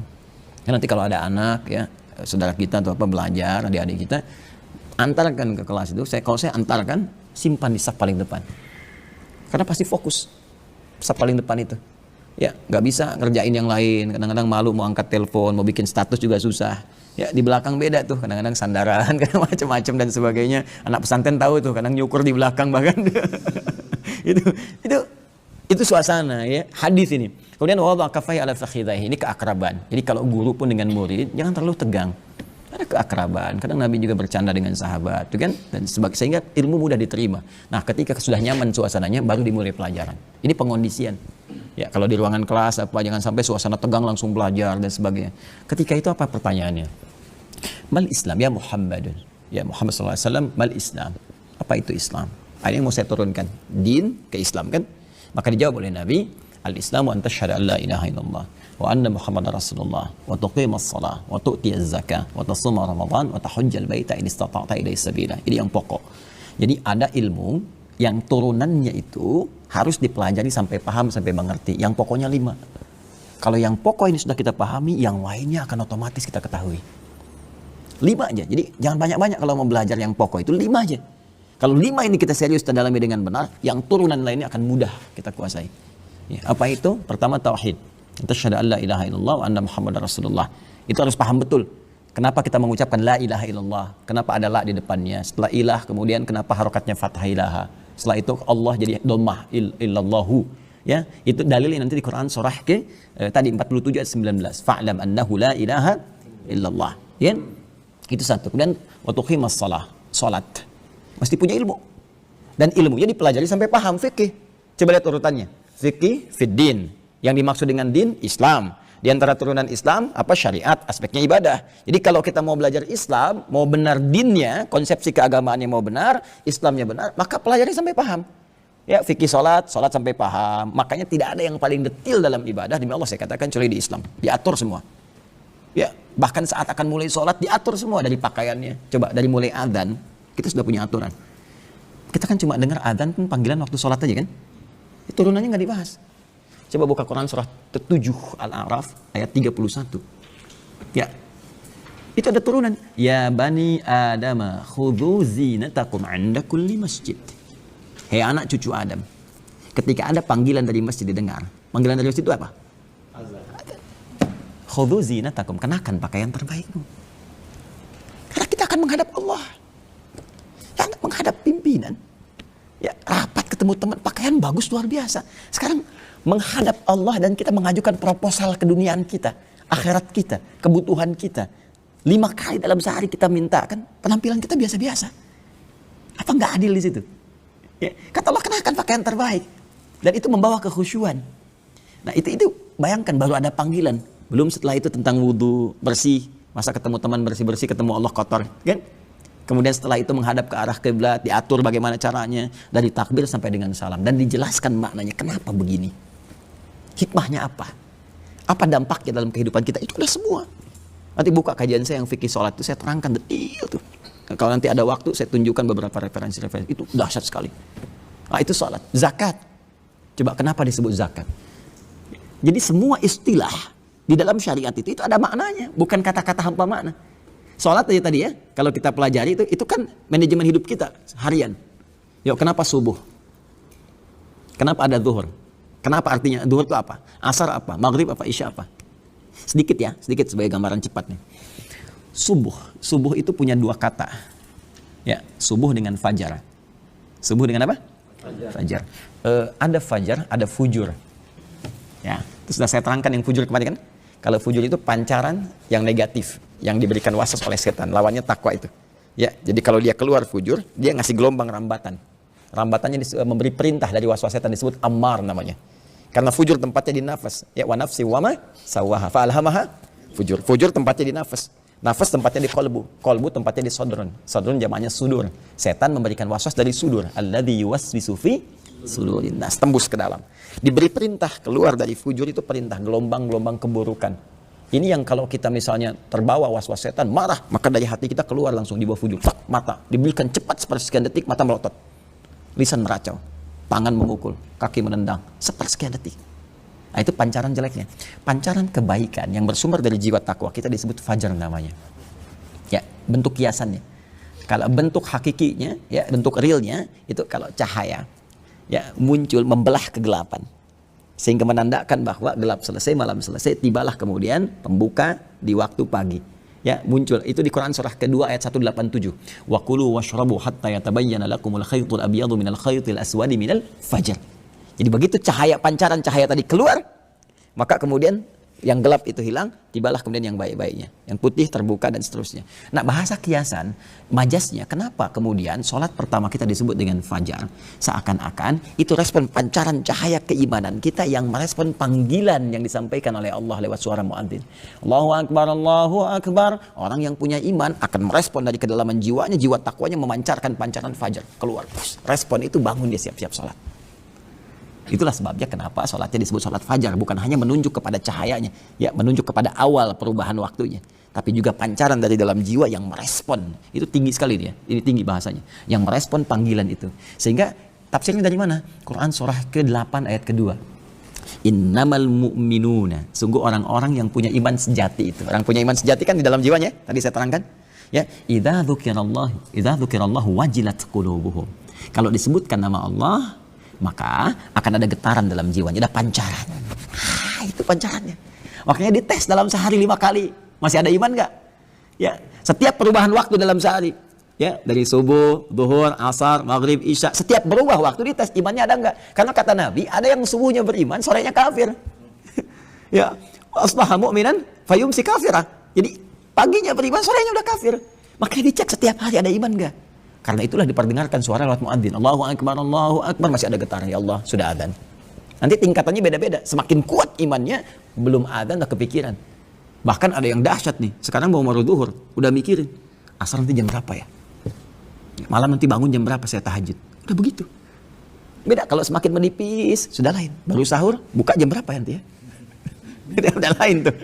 Ya, nanti kalau ada anak ya, saudara kita atau apa belajar, adik-adik kita, antarkan ke kelas itu. Kalau saya antarkan, simpan di saf paling depan. Karena pasti fokus saf paling depan itu. Ya, nggak bisa ngerjain yang lain. Kadang-kadang malu mau angkat telepon, mau bikin status juga susah. Ya, di belakang beda tuh. Kadang-kadang sandaran, kadang macam-macam dan sebagainya. Anak pesantren tahu tuh, kadang nyukur di belakang bahkan. itu Itu suasana ya, hadis ini. Kemudian wada'a kaffaihi ala fakhidhaihi, ini keakraban. Jadi kalau guru pun dengan murid jangan terlalu tegang. Ada keakraban. Kadang Nabi juga bercanda dengan sahabat, itu kan? Dan sehingga ilmu mudah diterima. Nah, ketika sudah nyaman suasananya baru dimulai pelajaran. Ini pengondisian. Ya, kalau di ruangan kelas apa jangan sampai suasana tegang langsung belajar dan sebagainya. Ketika itu apa pertanyaannya? Mal Islam ya Muhammadun. Ya Muhammad sallallahu alaihi wasallam, mal Islam. Apa itu Islam? Ada yang mau saya turunkan. Din ke Islam kan? Maka dijawab oleh Nabi, al-Islamu an tashhadu an la ilaha illallah wa anna Muhammadar Rasulullah wa tuqimas shalah wa tu'tiyaz zakah wa tasuma Ramadan wa tahujjal baita in istata'ta ilaihi sabila. Ini yang pokok. Jadi ada ilmu yang turunannya itu harus dipelajari sampai paham, sampai mengerti. Yang pokoknya 5. Kalau yang pokok ini sudah kita pahami, yang lainnya akan otomatis kita ketahui. 5 aja. Jadi jangan banyak-banyak kalau mau belajar yang pokok itu 5 aja. Kalau 5 ini kita serius dan dalami dengan benar, yang turunan lainnya akan mudah kita kuasai. Ya, apa itu? Pertama tauhid. Tasyhadu an la ilaha illallah wa anna Muhammadar Rasulullah. Itu harus paham betul. Kenapa kita mengucapkan la ilaha illallah? Kenapa ada la di depannya? Setelah ilah kemudian kenapa harokatnya fathah ilaha? Setelah itu Allah jadi dhammah illallahu. Ya, itu dalilnya nanti di Quran surah ke tadi 47 ayat 19. Fa'lam annahu la ilaha illallah. Ya. Itu satu. Kemudian wa tuqimas shalah, salat. Mesti punya ilmu. Dan ilmunya dipelajari sampai paham fikih. Coba lihat urutannya. Fikih, fiddin. Yang dimaksud dengan din, Islam. Di antara turunan Islam, apa syariat, aspeknya ibadah. Jadi kalau kita mau belajar Islam, mau benar dinnya, konsepsi keagamaannya mau benar, Islamnya benar, maka pelajari sampai paham. Ya, fikih salat sampai paham. Makanya tidak ada yang paling detil dalam ibadah, demi Allah saya katakan, kecuali di Islam. Diatur semua. Ya, bahkan saat akan mulai salat, diatur semua dari pakaiannya. Coba, dari mulai adzan, kita sudah punya aturan. Kita kan cuma dengar adzan pun panggilan waktu sholat aja kan. Turunannya nggak dibahas. Coba buka Quran surah 7 Al-A'raf ayat 31. Ya. Itu ada turunan. Ya bani Adam khudhu zinatakum 'inda kulli masjid. Hei anak cucu Adam. Ketika ada panggilan dari masjid didengar. Panggilan dari masjid itu apa? Khudhu zinatakum, kenakan pakaian terbaikmu. Karena kita akan menghadap Allah. Menghadap pimpinan, ya rapat ketemu teman, pakaian bagus luar biasa. Sekarang menghadap Allah dan kita mengajukan proposal keduniaan kita, akhirat kita, kebutuhan kita. 5 kali dalam sehari kita minta kan, penampilan kita biasa-biasa. Apa nggak adil di situ? Ya, kata Allah kenakan pakaian terbaik dan itu membawa kekhusyuan. Nah itu bayangkan baru ada panggilan, belum setelah itu tentang wudhu bersih, masa ketemu teman bersih-bersih, ketemu Allah kotor, kan? Kemudian setelah itu menghadap ke arah kiblat, diatur bagaimana caranya, dari takbir sampai dengan salam. Dan dijelaskan maknanya, kenapa begini. Hikmahnya apa? Apa dampaknya dalam kehidupan kita? Itu ada semua. Nanti buka kajian saya yang fikih sholat itu, saya terangkan detail tuh. Kalau nanti ada waktu, saya tunjukkan beberapa referensi-referensi. Itu dahsyat sekali. Nah itu sholat. Zakat. Coba kenapa disebut zakat? Jadi semua istilah di dalam syariat itu ada maknanya. Bukan kata-kata hampa makna. Sholat aja tadi ya, kalau kita pelajari itu kan manajemen hidup kita harian. Yuk, kenapa subuh? Kenapa ada zuhur? Kenapa artinya zuhur itu apa? Asar apa? Maghrib apa? Isya apa? Sedikit sebagai gambaran cepat nih. Subuh itu punya 2 kata. Ya, subuh dengan fajar. Subuh dengan apa? Fajar. Ada fajar, ada fujur. Ya, itu sudah saya terangkan yang fujur kemarin kan? Kalau fujur itu pancaran yang negatif, yang diberikan waswas oleh setan, lawannya takwa itu. Ya, jadi kalau dia keluar fujur, dia ngasih gelombang rambatan. Rambatannya memberi perintah dari waswas setan, disebut ammar namanya. Karena fujur tempatnya di nafas. Ya, wa nafsi wa ma sawaha fa alhamaha fujur. Fujur tempatnya di nafas. Nafas tempatnya di kolbu. Kolbu tempatnya di sodron. Sodron jamaknya sudur. Setan memberikan waswas dari sudur. Alladzi yuwaswisu fi sudurin nas, tembus ke dalam. Diberi perintah keluar dari fujur itu perintah gelombang-gelombang keburukan. Ini yang kalau kita misalnya terbawa was-was setan, marah, maka dari hati kita keluar langsung di bawah fujur. Tak, mata diberikan cepat sepersekian detik, mata melotot. Lisan meracau, tangan memukul, kaki menendang, sepersekian detik. Nah, itu pancaran jeleknya. Pancaran kebaikan yang bersumber dari jiwa takwa kita disebut fajar namanya. Ya, bentuk kiasannya. Kalau bentuk hakikinya, ya bentuk realnya itu kalau cahaya. Ya, muncul membelah kegelapan sehingga menandakan bahwa gelap selesai, malam selesai, tibalah kemudian pembuka di waktu pagi. Ya, muncul itu di Quran surah kedua ayat 187. Wa kulu washrabu hatta yatabayyana lakumul khaytul abyadu minal khaytil aswadi minal fajr. Jadi begitu cahaya pancaran cahaya tadi keluar, maka kemudian yang gelap itu hilang, tibalah kemudian yang baik-baiknya. Yang putih terbuka dan seterusnya. Nah, bahasa kiasan, majasnya, kenapa kemudian sholat pertama kita disebut dengan fajar? Seakan-akan itu respon pancaran cahaya keimanan kita yang merespon panggilan yang disampaikan oleh Allah lewat suara muadzin. Allahu Akbar, Allahu Akbar. Orang yang punya iman akan merespon dari kedalaman jiwanya, jiwa takwanya memancarkan pancaran fajar. Keluar, respon itu bangun dia siap-siap sholat. Itulah sebabnya kenapa sholatnya disebut sholat fajar. Bukan hanya menunjuk kepada cahayanya, ya, menunjuk kepada awal perubahan waktunya, tapi juga pancaran dari dalam jiwa yang merespon. Itu tinggi sekali dia, ini tinggi bahasanya, yang merespon panggilan itu. Sehingga tafsirnya dari mana? Quran surah ke-8 ayat kedua. Innamal mu'minuna, sungguh orang-orang yang punya iman sejati itu. Orang punya iman sejati kan di dalam jiwanya, tadi saya terangkan. Ya, idza dzukirallahu wajilat qulubuhum. Kalau disebutkan nama Allah, maka akan ada getaran dalam jiwanya, ada pancaran. Itu pancarannya. Makanya dites dalam sehari 5 kali. Masih ada iman nggak? Ya, setiap perubahan waktu dalam sehari, ya, dari subuh, zuhur, asar, maghrib, isya, setiap berubah waktu dites imannya ada nggak? Karena kata Nabi, ada yang subuhnya beriman, sorenya kafir. Ya, asbaha mu'minan fayumsi kafirah. Jadi paginya beriman, sorenya udah kafir. Makanya dicek setiap hari ada iman nggak? Karena itulah diperdengarkan suara lewat muadzin. Allahu Akbar, Allahu Akbar. Masih ada getaran, ya Allah, sudah adzan. Nanti tingkatannya beda-beda. Semakin kuat imannya, belum adzan udah kepikiran. Bahkan ada yang dahsyat nih. Sekarang mau zuhur, udah mikirin. Asar nanti jam berapa ya? Malam nanti bangun jam berapa saya tahajud? Udah begitu. Beda kalau semakin menipis, sudah lain. Baru sahur, buka jam berapa nanti ya? Udah lain tuh.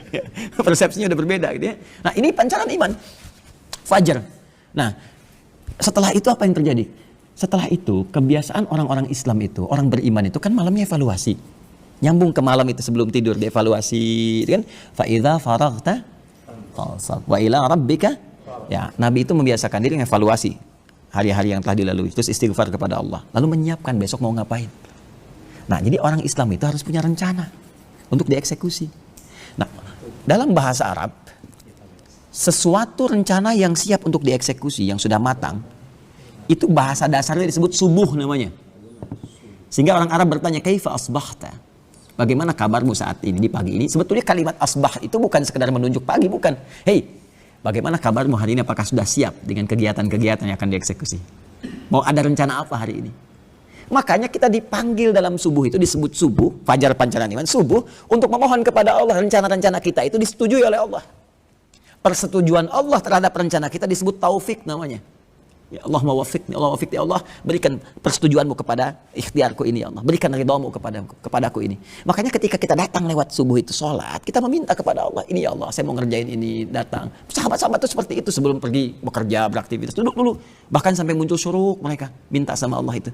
Persepsinya udah berbeda gitu ya. Nah, ini pancaran iman. Fajar. Nah, setelah itu apa yang terjadi? Setelah itu kebiasaan orang-orang Islam itu, orang beriman itu kan malamnya evaluasi. Nyambung ke malam itu sebelum tidur dievaluasi, kan? Fa idza faraghta fansab wa ila rabbika. Ya, Nabi itu membiasakan diri mengevaluasi hari-hari yang telah dilalui, terus istighfar kepada Allah, lalu menyiapkan besok mau ngapain. Nah, jadi orang Islam itu harus punya rencana untuk dieksekusi. Nah, dalam bahasa Arab, sesuatu rencana yang siap untuk dieksekusi, yang sudah matang, itu bahasa dasarnya disebut subuh namanya. Sehingga orang Arab bertanya, kaifa asbahta? Bagaimana kabarmu saat ini, di pagi ini? Sebetulnya kalimat asbah itu bukan sekedar menunjuk pagi, bukan. Hei, bagaimana kabarmu hari ini? Apakah sudah siap dengan kegiatan-kegiatan yang akan dieksekusi? Mau ada rencana apa hari ini? Makanya kita dipanggil dalam subuh itu, disebut subuh, fajar pancaran iman, subuh, untuk memohon kepada Allah, rencana-rencana kita itu disetujui oleh Allah. Persetujuan Allah terhadap rencana kita disebut taufik namanya. Ya Allah mawaffiqni, Allah wafiqni, Allah berikan persetujuanmu kepada ikhtiarku ini, ya Allah. Berikan ridhamu kepadaku ini. Makanya ketika kita datang lewat subuh itu sholat, kita meminta kepada Allah, ini ya Allah, saya mau ngerjain ini, datang. Sahabat-sahabat itu seperti itu sebelum pergi bekerja, beraktivitas, duduk dulu. Bahkan sampai muncul syuruk mereka, minta sama Allah itu.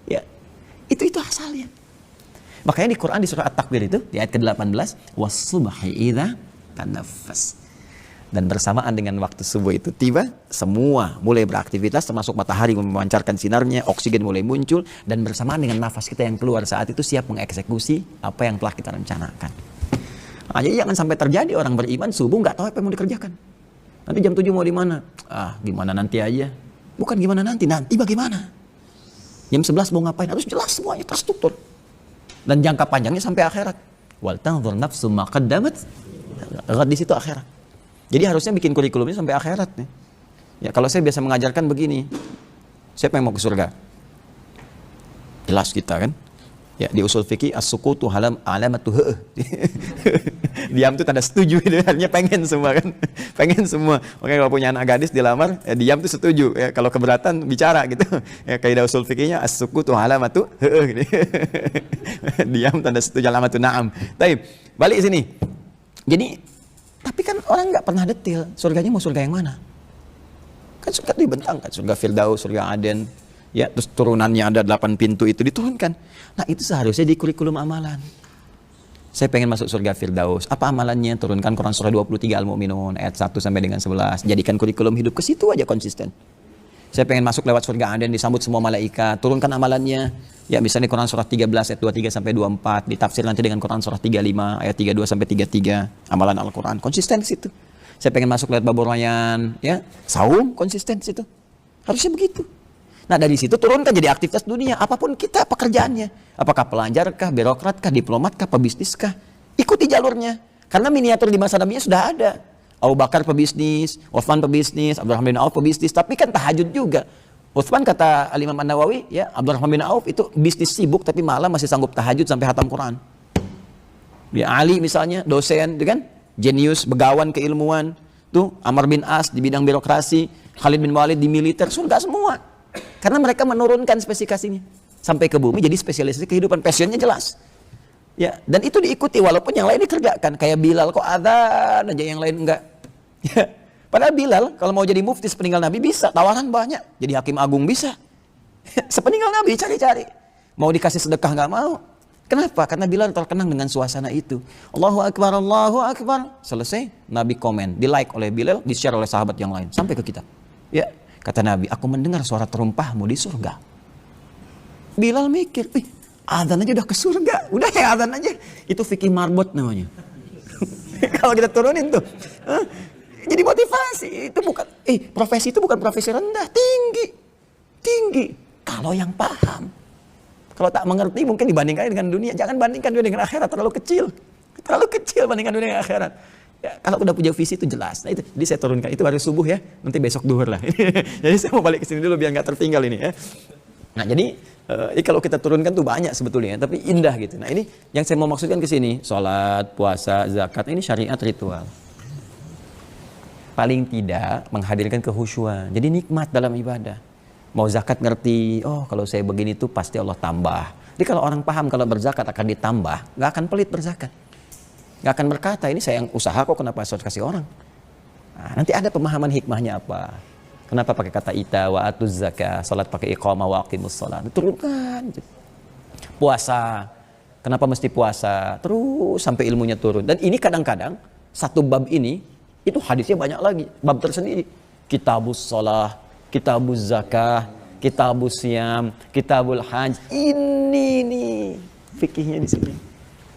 Ya, itu asalnya. Makanya di Quran di surah At-Takwir itu, di ayat ke-18, was-subhi idza tanaffas. Dan bersamaan dengan waktu subuh itu tiba, semua mulai beraktivitas, termasuk matahari memancarkan sinarnya, oksigen mulai muncul, dan bersamaan dengan nafas kita yang keluar saat itu siap mengeksekusi apa yang telah kita rencanakan. Nah, jadi jangan sampai terjadi orang beriman subuh nggak tahu apa yang mau dikerjakan. Nanti jam 7 mau di mana? Gimana nanti aja. Bukan gimana nanti bagaimana? Jam 11 mau ngapain? Harus jelas semuanya, terstruktur. Dan jangka panjangnya sampai akhirat. Wal tanzur nafsum ma qaddamat. Di situ akhirat. Jadi harusnya bikin kurikulumnya sampai akhirat nih. Ya, kalau saya biasa mengajarkan begini, siapa yang mau ke surga? Jelas kita kan? Ya, di usul fikih as-sukutu alamatu heuh. Diam itu tanda setuju, artinya pengen semua kan. Pengen semua. Makanya kalau punya anak gadis dilamar, ya, diam itu setuju. Ya, kalau keberatan bicara gitu. Ya, kaidah usul fikihnya as-sukutu alamatu heuh gitu. Diam tanda setuju, alamatu na'am. Baik, balik sini. Jadi tapi kan orang nggak pernah detail, surganya mau surga yang mana? Kan surga dibentangkan, surga Firdaus, surga Aden, ya, terus turunannya ada 8 pintu itu diturunkan. Nah, itu seharusnya di kurikulum amalan. Saya pengen masuk surga Firdaus, apa amalannya? Turunkan Quran surah 23 Al-Mu'minun ayat 1 sampai dengan 11. Jadikan kurikulum hidup ke situ aja konsisten. Saya pengen masuk lewat surga Aden, disambut semua malaikat, turunkan amalannya. Ya, misalnya Quran surah 13 ayat 23 sampai 24, ditafsir nanti dengan Quran surah 35 ayat 32 sampai 33, amalan Al-Quran, konsisten di situ. Saya pengen masuk lewat Babur Rayyan, ya, saum konsisten di situ. Harusnya begitu. Nah dari situ turunkan jadi aktivitas dunia, apapun kita pekerjaannya. Apakah pelajar kah, birokrat kah, diplomat kah, pebisnis kah. Ikuti jalurnya. Karena miniatur di masa nabinya sudah ada. Abu Bakar pebisnis, Utsman pebisnis, Abdurrahman bin Auf pebisnis, tapi kan tahajud juga. Utsman kata Al-Imam An-Nawawi, ya, Abdurrahman bin Auf itu bisnis sibuk tapi malam masih sanggup tahajud sampai hatam Quran. Ya, Ali misalnya, dosen, kan? Jenius, begawan keilmuan. Tuh, Amr bin As di bidang birokrasi, Khalid bin Walid di militer, surga semua. Karena mereka menurunkan spesifikasinya sampai ke bumi, jadi spesialisasi kehidupan, passionnya jelas. Ya, dan itu diikuti walaupun yang lain dikerjakan. Kayak Bilal kok adzan aja, yang lain enggak. Ya. Padahal Bilal kalau mau jadi mufti sepeninggal Nabi bisa, tawaran banyak. Jadi hakim agung bisa. Sepeninggal Nabi cari-cari. Mau dikasih sedekah nggak mau. Kenapa? Karena Bilal terkenang dengan suasana itu. Allahu Akbar, Allahu Akbar. Selesai, Nabi komen, di-like oleh Bilal, di-share oleh sahabat yang lain sampai ke kita. Ya, kata Nabi, aku mendengar suara terumpahmu di surga. Bilal mikir, adzan aja udah ke surga, udah ya adzan aja. Itu fikih marbot namanya. Kalau kita turunin tuh, jadi motivasi. Itu bukan, profesi itu bukan profesi rendah, tinggi. Kalau yang paham, kalau tak mengerti mungkin dibandingkan dengan dunia. Jangan bandingkan dunia dengan akhirat, terlalu kecil bandingkan dunia dengan akhirat. Ya, kalau udah punya visi itu jelas. Nah itu, jadi saya turunkan itu hari subuh ya, nanti besok duhur lah. Jadi saya mau balik ke sini dulu biar nggak tertinggal ini ya. Nah jadi kalau kita turunkan tuh banyak sebetulnya, tapi indah gitu. Nah ini yang saya mau maksudkan ke sini, sholat, puasa, zakat, ini syariat ritual. Paling tidak menghadirkan kehusyuan. Jadi nikmat dalam ibadah. Mau zakat ngerti, oh kalau saya begini tuh pasti Allah tambah. Jadi kalau orang paham kalau berzakat akan ditambah, nggak akan pelit berzakat. Nggak akan berkata, ini saya yang usaha kok kenapa harus kasih orang. Nah, nanti ada pemahaman hikmahnya apa. Kenapa pakai kata ita wa atuz zakah, salat pakai iqamah wa aqimus salat. Turunkan. Puasa, kenapa mesti puasa? Terus sampai ilmunya turun. Dan ini kadang-kadang satu bab ini itu hadisnya banyak lagi, bab tersendiri. Kitabus shalah, kitabuz zakah, kitabus syam, kitabul hajj. Ini nih fikihnya di sini.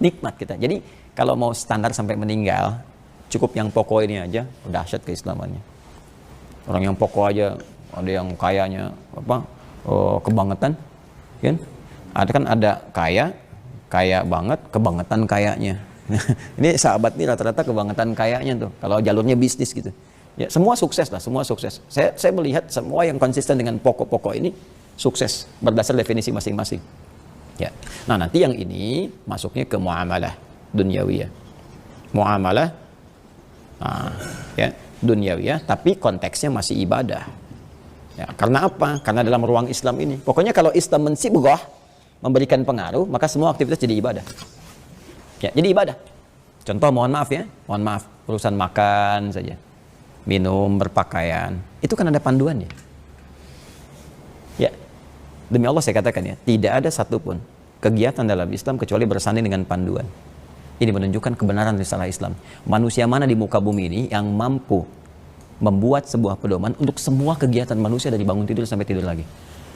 Nikmat kita. Jadi kalau mau standar sampai meninggal, cukup yang pokok ini aja, udah dahsyat keislamannya. Orang yang pokok aja, ada yang kayanya apa? Kebangetan, kan? Ada kaya banget, kebangetan kayanya. Ini sahabat nih rata-rata kebangetan kayanya tuh. Kalau jalurnya bisnis gitu. Ya, semua sukses lah, semua sukses. Saya melihat semua yang konsisten dengan pokok-pokok ini sukses berdasar definisi masing-masing. Ya. Nah, nanti yang ini masuknya ke muamalah dunyawiyah. Muamalah ya, dunyawiyah, tapi konteksnya masih ibadah. Ya, karena apa? Karena dalam ruang Islam ini, pokoknya kalau Islam mensibghah, memberikan pengaruh, maka semua aktivitas jadi ibadah. Ya, jadi ibadah. Contoh, mohon maaf, urusan makan saja, minum, berpakaian, itu kan ada panduannya. Ya, demi Allah saya katakan ya, tidak ada satupun kegiatan dalam Islam kecuali bersanding dengan panduan. Ini menunjukkan kebenaran risalah Islam. Manusia mana di muka bumi ini yang mampu membuat sebuah pedoman untuk semua kegiatan manusia dari bangun tidur sampai tidur lagi.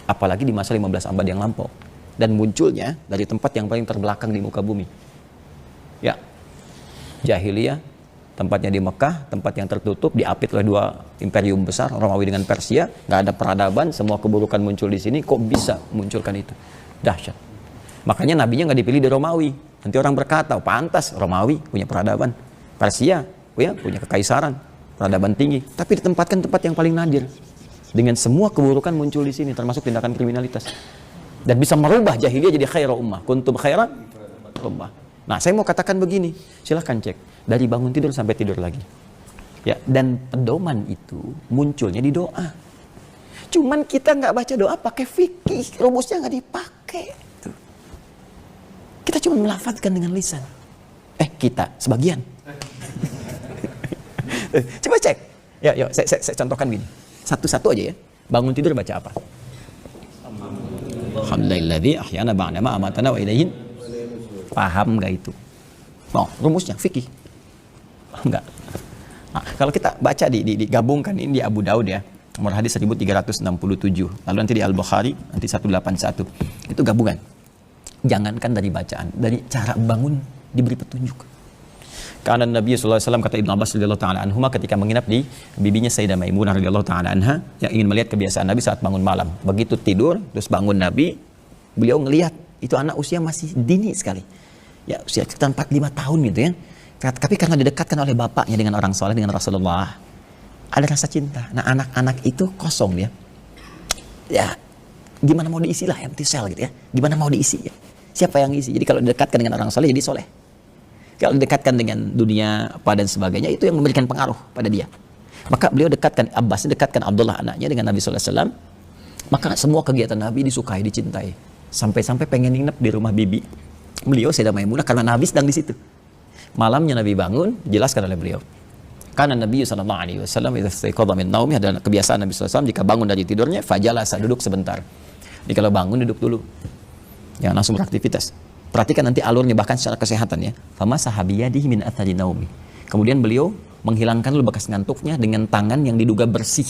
Apalagi di masa 15 abad yang lampau. Dan munculnya dari tempat yang paling terbelakang di muka bumi. Ya, jahiliyah, tempatnya di Mekah, tempat yang tertutup, diapit oleh dua imperium besar, Romawi dengan Persia, nggak ada peradaban, semua keburukan muncul di sini, kok bisa munculkan itu? Dahsyat. Makanya nabinya nggak dipilih di Romawi. Nanti orang berkata, pantas Romawi punya peradaban, Persia punya kekaisaran, peradaban tinggi, tapi ditempatkan tempat yang paling nadir. Dengan semua keburukan muncul di sini, termasuk tindakan kriminalitas. Dan bisa merubah jahiliyah jadi khaira ummah. Kuntum khaira ummah. Nah, saya mau katakan begini, silahkan cek dari bangun tidur sampai tidur lagi. Ya, dan pedoman itu munculnya di doa. Cuman kita nggak baca doa pakai fikih, rumusnya nggak dipakai. Kita cuma melafazkan dengan lisan. Kita sebagian. Coba cek. Ya, yuk, saya contohkan gini. Satu-satu aja ya. Bangun tidur baca apa? Alhamdulilladzi ahyana ba'da ma amatana wa ilaihin. Paham enggak itu? Oh, rumusnya fikih. Enggak. Nah, kalau kita baca digabungkan ini di Abu Daud ya, nomor hadis 1367. Lalu nanti di Al-Bukhari nanti 181. Itu gabungan. Jangankan dari bacaan, dari cara bangun diberi petunjuk. Karena Nabi sallallahu alaihi wasallam, kata Ibnu Abbas radhiyallahu taala anhuma, ketika menginap di bibinya Sayyidah Maimunah radhiyallahu taala anha, yang ingin melihat kebiasaan Nabi saat bangun malam. Begitu tidur terus bangun Nabi, beliau ngelihat itu anak usia masih dini sekali. Ya, usia sekitar 4-5 tahun gitu ya. Tapi karena didekatkan oleh bapaknya dengan orang soleh, dengan Rasulullah, ada rasa cinta. Nah, anak-anak itu kosong dia. Ya, gimana mau diisi lah, empty cell gitu ya. Gimana mau diisi ya? Siapa yang isi? Jadi kalau didekatkan dengan orang soleh, jadi soleh. Kalau didekatkan dengan dunia apa dan sebagainya, itu yang memberikan pengaruh pada dia. Maka beliau dekatkan Abbas, dekatkan Abdullah anaknya dengan Nabi sallallahu alaihi wasallam. Maka semua kegiatan Nabi disukai, dicintai. Sampai-sampai pengen nginep di rumah bibi beliau Sayyidah Maimunah karena Nabi sedang di situ. Malamnya Nabi bangun, dijelaskan oleh beliau. Karena Nabi sallallahu alaihi wasallam idza istayqadha min naumih, adalah kebiasaan Nabi sallallahu alaihi wasallam jika bangun dari tidurnya, fajalasa, duduk sebentar. Jadi kalau bangun duduk dulu. Jangan langsung beraktivitas. Perhatikan nanti alurnya bahkan secara kesehatan ya. Fama sahabiyadihi min athari naumi. Kemudian beliau menghilangkan dulu bekas ngantuknya dengan tangan yang diduga bersih.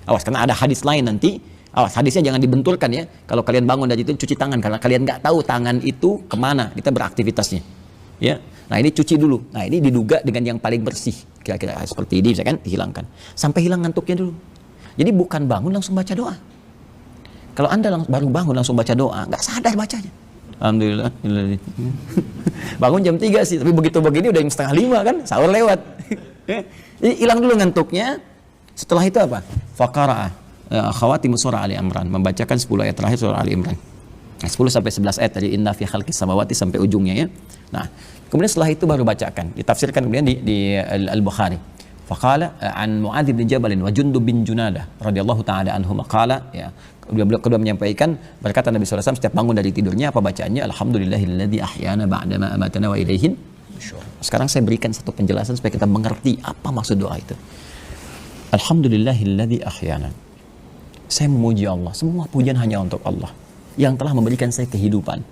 Awas, karena ada hadis lain nanti. Awas, hadisnya jangan dibenturkan ya. Kalau kalian bangun dari itu cuci tangan, karena kalian nggak tahu tangan itu kemana kita beraktivitasnya. Ya. Nah ini cuci dulu. Nah ini diduga dengan yang paling bersih. Kira-kira seperti ini, misalkan dihilangkan. Sampai hilang ngantuknya dulu. Jadi bukan bangun langsung baca doa. Kalau Anda baru bangun langsung baca doa, nggak sadar bacanya. Alhamdulillah. Bangun jam 3 sih, tapi begitu begini udah jam 4:30 kan, sahur lewat. Jadi hilang dulu ngantuknya. Setelah itu apa? Faqara'a khawatimu surah Ali Imran, membacakan 10 ayat terakhir surah Ali Imran. 10 sampai 11 ayat dari inna fi khalqis samawati sampai ujungnya ya. Nah, kemudian setelah itu baru bacakan. Ditafsirkan kemudian di Al-Bukhari. Faqala an Mu'adz bin Jabal wa Jundub bin Junadah radhiyallahu taala anhum qala ya. Kedua menyampaikan, berkata Nabi SAW setiap bangun dari tidurnya, apa bacaannya? Alhamdulillahilladzi ahyana ba'dama amatana wa ilaihin nusyur. Sekarang saya berikan satu penjelasan supaya kita mengerti apa maksud doa itu. Alhamdulillahilladzi ahyana. Saya memuji Allah, semua pujian hanya untuk Allah yang telah memberikan saya kehidupan.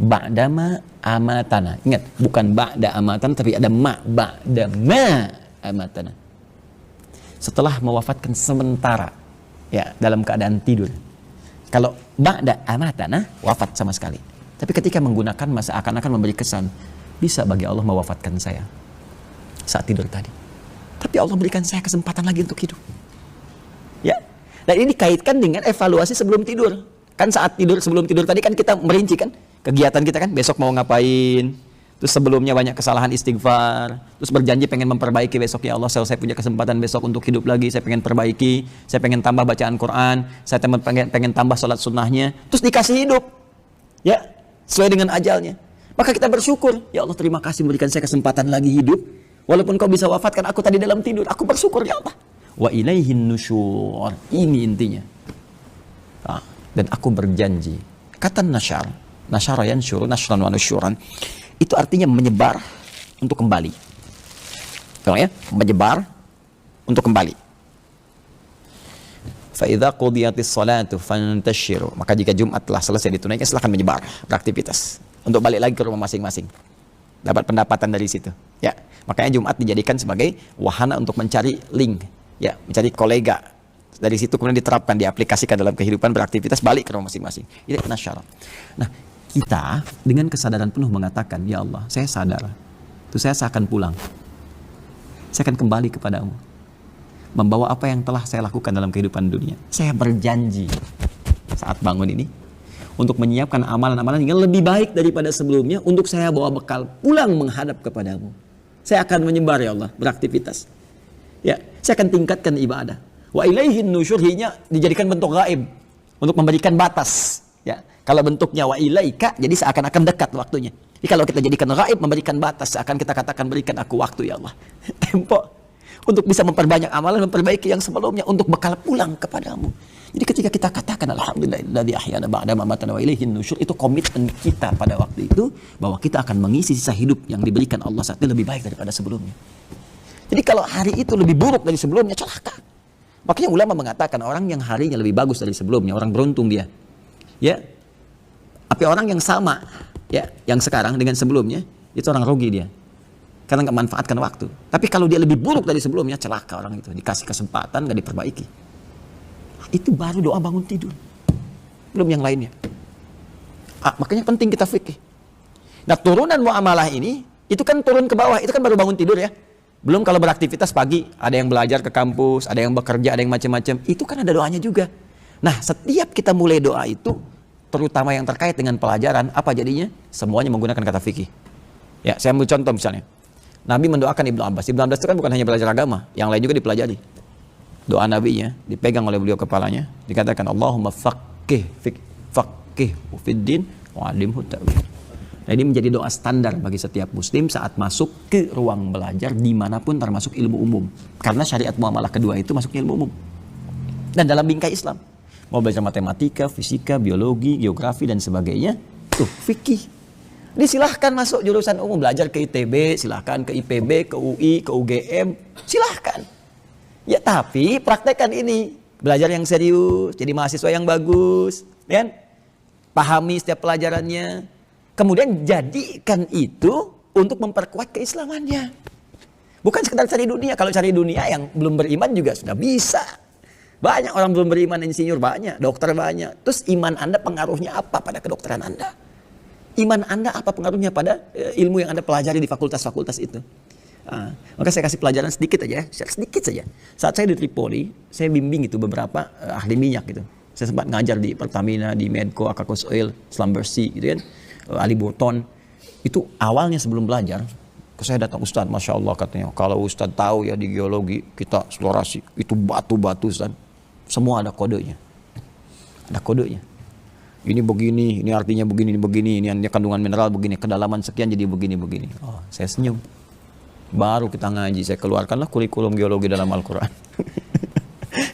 Ba'dama amatana. Ingat, bukan ba'da amatana, tapi ada ba'dama amatana. Setelah mewafatkan sementara, ya, dalam keadaan tidur. Kalau ba'da amatana, wafat sama sekali. Tapi ketika menggunakan masa akan memberi kesan, bisa bagi Allah mewafatkan saya saat tidur tadi. Tapi Allah berikan saya kesempatan lagi untuk hidup. Ya. Dan ini dikaitkan dengan evaluasi sebelum tidur. Kan saat tidur, sebelum tidur tadi kan kita merinci kan kegiatan kita kan, besok mau ngapain. Terus sebelumnya banyak kesalahan, istighfar. Terus berjanji pengen memperbaiki besok, ya Allah, saya punya kesempatan besok untuk hidup lagi, saya pengen perbaiki, saya pengen tambah bacaan Quran, saya pengen tambah sholat sunnahnya. Terus dikasih hidup, ya, sesuai dengan ajalnya. Maka kita bersyukur, ya Allah terima kasih memberikan saya kesempatan lagi hidup. Walaupun kau bisa wafatkan aku tadi dalam tidur, aku bersyukur ya Allah. Wa ilaihin nusyur, ini intinya. Nah, dan aku berjanji, kata nasyara yansyuru nasyran wa nusyuran, itu artinya menyebar untuk kembali. Tahu ya? Menyebar untuk kembali. Fa idza qudiyatis salatu fantashiru. Maka jika Jumat telah selesai ditunaikan, silakan menyebar, beraktivitas untuk balik lagi ke rumah masing-masing. Dapat pendapatan dari situ. Ya, makanya Jumat dijadikan sebagai wahana untuk mencari link, ya, mencari kolega. Dari situ kemudian diterapkan, diaplikasikan dalam kehidupan, beraktivitas, balik ke rumah masing-masing. Itu nasyara. Nah, kita dengan kesadaran penuh mengatakan, ya Allah, saya sadar, itu saya akan pulang, saya akan kembali kepadamu, membawa apa yang telah saya lakukan dalam kehidupan dunia. Saya berjanji saat bangun ini untuk menyiapkan amalan-amalan yang lebih baik daripada sebelumnya, untuk saya bawa bekal pulang menghadap kepadamu. Saya akan menyebar ya Allah, beraktivitas. Ya, saya akan tingkatkan ibadah. Wa ilaihin nusyur, dijadikan bentuk gaib untuk memberikan batas. Ya, kalau bentuknya wa ilaika, jadi seakan-akan dekat waktunya. Jadi kalau kita jadikan gaib, memberikan batas, seakan kita katakan berikan aku waktu ya Allah, tempo, untuk bisa memperbanyak amalan, memperbaiki yang sebelumnya, untuk bekal pulang kepadamu. Jadi ketika kita katakan alhamdulillahilladzi ahyana ba'da mamatana wa ilaihin nusyur, itu komitmen kita pada waktu itu bahwa kita akan mengisi sisa hidup yang diberikan Allah saat itu lebih baik daripada sebelumnya. Jadi kalau hari itu lebih buruk dari sebelumnya, celaka. Makanya ulama mengatakan orang yang harinya lebih bagus dari sebelumnya, orang beruntung dia. Ya, tapi orang yang sama, ya, yang sekarang dengan sebelumnya, itu orang rugi dia, karena nggak manfaatkan waktu. Tapi kalau dia lebih buruk dari sebelumnya, celaka orang itu, dikasih kesempatan nggak diperbaiki. Itu baru doa bangun tidur, belum yang lainnya. Makanya penting kita fikih. Nah, turunan muamalah ini Itu kan turun ke bawah, itu kan baru bangun tidur ya. Belum kalau beraktivitas pagi, ada yang belajar ke kampus, ada yang bekerja, ada yang macam-macam. Itu kan ada doanya juga. Nah, setiap kita mulai doa itu, terutama yang terkait dengan pelajaran, apa jadinya? Semuanya menggunakan kata fikih. Ya, saya ambil contoh misalnya. Nabi mendoakan Ibnu Abbas. Ibnu Abbas itu kan bukan hanya belajar agama, yang lain juga dipelajari. Doa Nabinya dipegang oleh beliau kepalanya, dikatakan Allahumma faqih fiddin wa'alimhu ta'wil. Nah, ini menjadi doa standar bagi setiap muslim saat masuk ke ruang belajar dimanapun, termasuk ilmu umum. Karena syariat muamalah kedua itu masuk ilmu umum. Dan dalam bingkai Islam, mau belajar matematika, fisika, biologi, geografi dan sebagainya, tuh fikih. Ini silahkan masuk jurusan umum, belajar ke ITB, silahkan ke IPB, ke UI, ke UGM, silahkan. Ya tapi praktekkan ini, belajar yang serius, jadi mahasiswa yang bagus, kan? Pahami setiap pelajarannya. Kemudian jadikan itu untuk memperkuat keislamannya. Bukan sekedar cari dunia. Kalau cari dunia yang belum beriman juga sudah bisa. Banyak orang belum beriman, insinyur banyak, dokter banyak. Terus iman Anda pengaruhnya apa pada kedokteran Anda? Iman Anda apa pengaruhnya pada ilmu yang Anda pelajari di fakultas-fakultas itu? Maka saya kasih pelajaran sedikit aja, sedikit saja. Saat saya di Tripoli, saya bimbing itu beberapa ahli minyak gitu. Saya sempat ngajar di Pertamina, di Medco, Akakos Oil, Slumbersi gitu kan. Ali Burton. Itu awalnya sebelum belajar, saya datang, Ustadz, Masya Allah katanya, kalau Ustadz tahu ya di geologi, kita eksplorasi, itu batu-batu Ustadz, semua ada kodenya. Ada kodenya. Ini begini, ini artinya begini, ini artinya kandungan mineral begini, kedalaman sekian jadi begini. Oh, saya senyum. Baru kita ngaji, saya keluarkanlah kurikulum geologi dalam Al-Quran.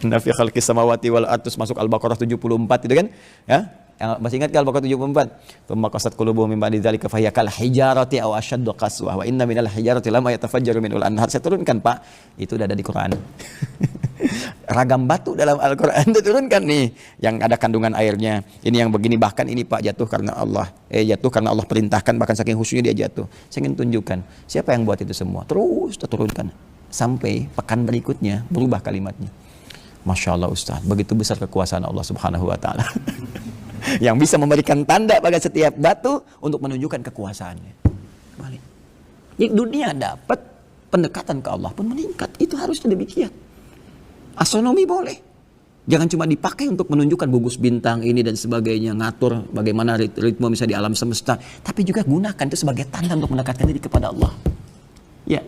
Nafi khalqis samawati wal ardh, masuk Al-Baqarah 74 itu kan? Ya. Masih ingat kan Al-Baqarah 74? Tsumma qasat qulubuhum min ba'di dzalika fahiya kal hijarati aw ashaddu qaswah wa inna minal hijarati lama yatafajjaru minhul anhar. Saya turunkan, Pak. Itu udah ada di Quran. Ragam batu dalam Al-Quran diturunkan nih, yang ada kandungan airnya. Ini yang begini, bahkan ini Pak jatuh karena Allah. Jatuh karena Allah perintahkan, bahkan saking khusyuknya dia jatuh. Saya ingin tunjukkan siapa yang buat itu semua. Terus turunkan sampai pekan berikutnya berubah kalimatnya. Masya Allah Ustaz, begitu besar kekuasaan Allah Subhanahu wa Ta'ala. Yang bisa memberikan tanda pada setiap batu untuk menunjukkan kekuasaannya. Balik. Jadi dunia dapat, pendekatan ke Allah pun meningkat. Itu harusnya demikian. Astronomi boleh. Jangan cuma dipakai untuk menunjukkan gugus bintang ini dan sebagainya, ngatur bagaimana ritme misalnya di alam semesta, tapi juga gunakan itu sebagai tanda untuk mendekatkan diri kepada Allah. Ya,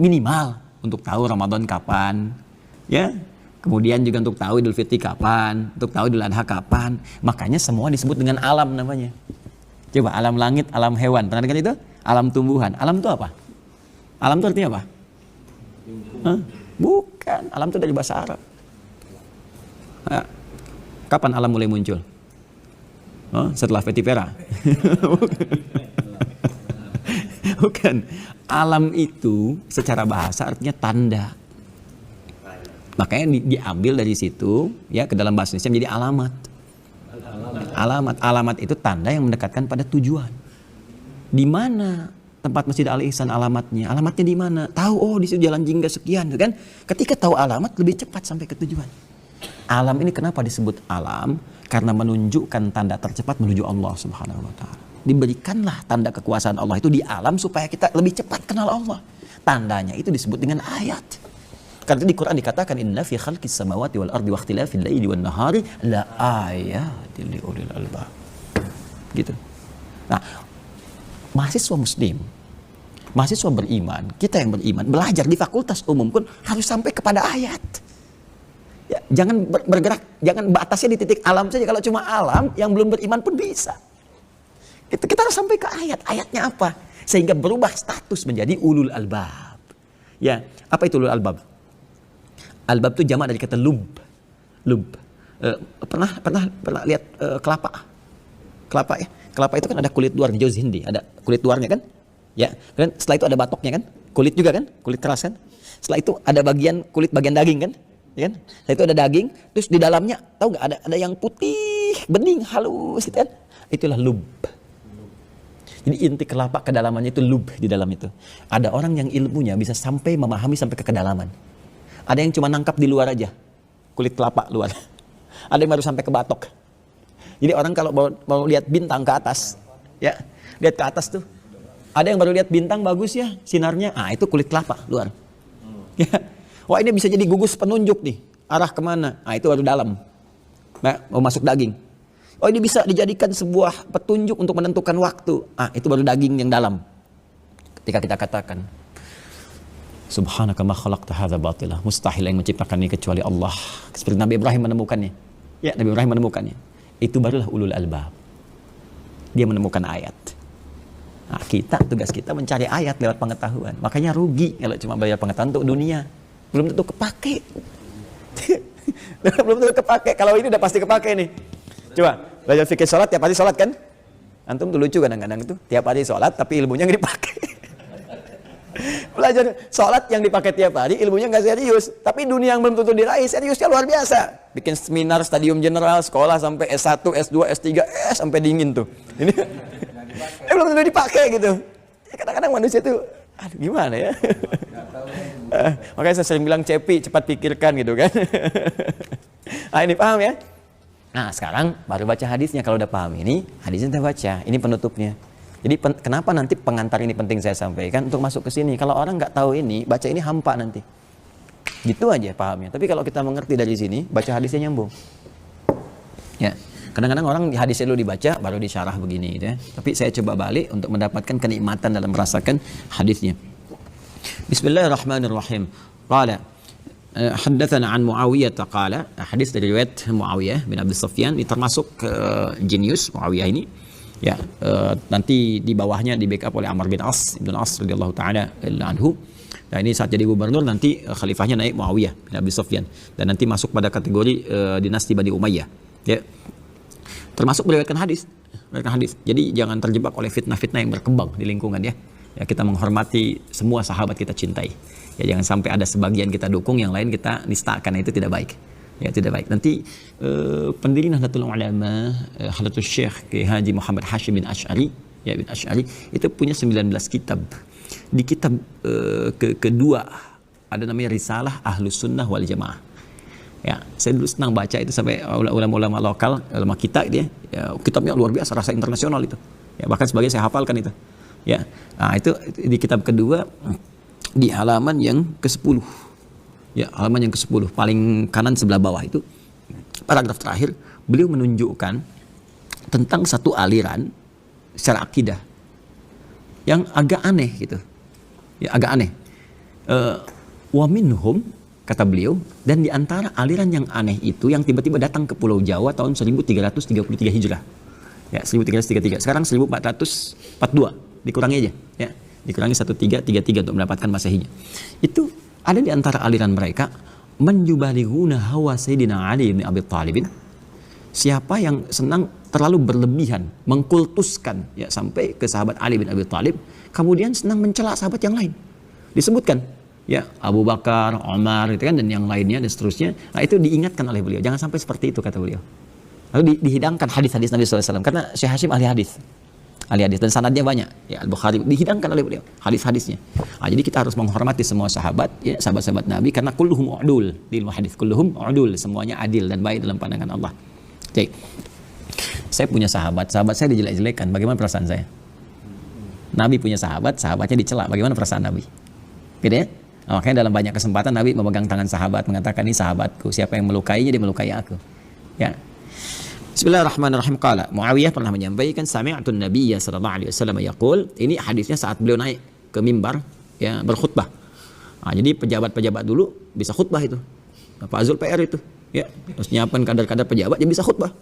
minimal untuk tahu Ramadan kapan, ya. Kemudian juga untuk tahu Idul Fitri kapan, untuk tahu Idul Adha kapan. Makanya semua disebut dengan alam namanya. Coba alam langit, alam hewan. Pernah dengar itu? Alam tumbuhan. Alam itu apa? Alam itu artinya apa? Bukan. Alam itu dari bahasa Arab. Kapan alam mulai muncul? Setelah Vetivera. Bukan. Alam itu secara bahasa artinya tanda. Makanya diambil dari situ ya ke dalam bahasa Indonesia menjadi alamat. Alamat itu tanda yang mendekatkan pada tujuan. Di mana tempat Masjid Al Ihsan alamatnya? Alamatnya di mana? Tahu, oh di situ jalan Jingga sekian, kan? Ketika tahu alamat lebih cepat sampai ke tujuan. Alam ini kenapa disebut alam? Karena menunjukkan tanda tercepat menuju Allah Subhanahu wa Ta'ala. Diberikanlah tanda kekuasaan Allah itu di alam supaya kita lebih cepat kenal Allah. Tandanya itu disebut dengan ayat. Karena di Quran dikatakan inna fi khalqis samawati wal ardi wa ikhtilafil laili wan nahari la ayatil liulil albab. Gitu. Nah, mahasiswa muslim, mahasiswa beriman, kita yang beriman, belajar di fakultas umum pun harus sampai kepada ayat. Ya, jangan bergerak, jangan batasnya di titik alam saja. Kalau cuma alam, yang belum beriman pun bisa. Kita harus sampai ke ayat. Ayatnya apa? Sehingga berubah status menjadi ulul albab. Ya, apa itu ulul albab? Albab itu jamak dari kata lub. Pernah lihat kelapa? Kelapa ya. Kelapa itu kan ada kulit luarnya, jauz hindi, ada kulit luarnya kan? Ya. Dan setelah itu ada batoknya kan? Kulit juga kan? Kulit keras kan? Setelah itu ada kulit bagian daging kan? Ya kan? Setelah itu ada daging, terus di dalamnya tahu nggak ada yang putih, bening, halus gitu kan? Itulah lub. Jadi inti kelapa kedalamannya itu lub di dalam itu. Ada orang yang ilmunya bisa sampai memahami sampai ke kedalaman. Ada yang cuma nangkap di luar aja, kulit kelapa luar. Ada yang baru sampai ke batok. Jadi orang kalau mau lihat bintang ke atas, ya lihat ke atas tuh, Ada yang baru lihat bintang bagus ya sinarnya, itu kulit kelapa luar. Ya. Wah ini bisa jadi gugus penunjuk nih, arah kemana, itu baru dalam. Nah, mau masuk daging. Oh ini bisa dijadikan sebuah petunjuk untuk menentukan waktu, itu baru daging yang dalam. Ketika kita katakan, Subhanaka ma khalaqta hadza batila, mustahil yang menciptakan ini kecuali Allah. Seperti Nabi Ibrahim menemukannya. Ya, Nabi Ibrahim menemukannya. Itu barulah ulul albab. Dia menemukan ayat. Nah, tugas kita mencari ayat lewat pengetahuan. Makanya rugi kalau cuma bayar pengetahuan untuk dunia. Belum tentu kepake. Belum tentu kepake. Kalau ini udah pasti kepake nih. Coba, belajar fikih sholat, tiap hari sholat kan? Antum tuh lucu kadang-kadang itu. Tiap hari sholat, tapi ilmunya nggak dipakai. Belajar sholat yang dipakai tiap hari, ilmunya nggak serius. Tapi dunia yang belum tentu diraih, seriusnya luar biasa. Bikin seminar, stadium general, sekolah sampai S1, S2, S3, sampai dingin tuh. Ini belum tentu dipakai gitu. Kadang-kadang manusia tuh, aduh gimana ya? Makanya saya sering bilang cepi, cepat pikirkan gitu kan. Nah ini paham ya? Nah sekarang baru baca hadisnya. Kalau udah paham ini, hadisnya kita baca. Ini penutupnya. Jadi kenapa nanti pengantar ini penting saya sampaikan untuk masuk ke sini. Kalau orang nggak tahu ini, baca ini hampa nanti. Gitu aja pahamnya. Tapi kalau kita mengerti dari sini, baca hadisnya nyambung. Ya, kadang-kadang orang hadisnya dulu dibaca, baru disyarah begini gitu ya. Tapi saya coba balik untuk mendapatkan kenikmatan dalam merasakan hadisnya. Bismillahirrahmanirrahim. Qala haddatsana an Muawiyah qala, hadis dari riwayat Muawiyah bin Abi Sufyan, ini termasuk jenius Muawiyah ini. Ya, nanti di bawahnya di backup oleh Amr bin As, Ibnu As radhiyallahu taala anhu. Nah, ini saat jadi gubernur nanti khalifahnya naik Muawiyah bin Abi Sufyan dan nanti masuk pada kategori dinasti Bani Umayyah. Ya. Termasuk meriwayatkan hadis. Jadi jangan terjebak oleh fitnah-fitnah yang berkembang di lingkungan ya. Ya, kita menghormati semua sahabat kita cintai. Ya, jangan sampai ada sebagian kita dukung, yang lain kita nistakan, itu tidak baik. Ya, tidak baik. Nanti pendiri Nahdlatul Ulama, Hadratus Syekh Kiai Haji Muhammad Hashim bin Asy'ari, ya bin Asy'ari, itu punya 19 kitab. Di kitab kedua ada namanya Risalah Ahlus Sunnah wal Jamaah. Ya, saya dulu senang baca itu sampai ulama-ulama lokal, ulama kita gitu ya. Ya, kitabnya luar biasa, rasa internasional itu. Ya, bahkan sebagian saya hafalkan itu. Ya. Nah, itu di kitab kedua di halaman yang ke-10. Ya, halaman yang ke-10, paling kanan sebelah bawah itu paragraf terakhir, beliau menunjukkan tentang satu aliran secara akidah yang agak aneh gitu. Ya, agak aneh. Wa minhum, kata beliau, dan di antara aliran yang aneh itu yang tiba-tiba datang ke Pulau Jawa tahun 1333 Hijrah. Ya, 1333. Sekarang 1442. Dikurangi aja, ya. Dikurangi 1333 untuk mendapatkan Masehinya. Itu ada di antara aliran mereka, man yubalighuna hawa Sayyidina Ali bin Abi Thalib. Siapa yang senang terlalu berlebihan, mengkultuskan ya sampai ke sahabat Ali bin Abi Thalib, kemudian senang mencela sahabat yang lain. Disebutkan ya Abu Bakar, Umar gitu kan, dan yang lainnya dan seterusnya. Nah, itu diingatkan oleh beliau, jangan sampai seperti itu kata beliau. Lalu dihidangkan hadis-hadis Nabi SAW karena Syekh Hashim ahli hadis dan sanadnya banyak ya, Al-Bukhari dihidangkan oleh beliau hadis-hadisnya. Nah, jadi kita harus menghormati semua sahabat ya, sahabat-sahabat Nabi, karena kulluhum udul di ilmu hadis, kulluhum udul, semuanya adil dan baik dalam pandangan Allah. Jadi saya punya sahabat saya dijelek-jelekan, bagaimana perasaan saya? Nabi punya sahabatnya dicela, bagaimana perasaan Nabi? Gitu ya? Nah, makanya dalam banyak kesempatan Nabi memegang tangan sahabat, mengatakan ini sahabatku, siapa yang melukainya dia melukai aku. Ya. Bismillahirrahmanirrahim. Qala Muawiyah pernah menyampaikan, sami'tu an-nabiyya sallallahu alaihi wasallam yaqul, ini hadisnya saat beliau naik ke mimbar ya berkhutbah. Nah, jadi pejabat-pejabat dulu bisa khutbah itu. Pak Azul PR itu ya, terus nyiapkan kadar-kadar pejabat yang bisa khutbah.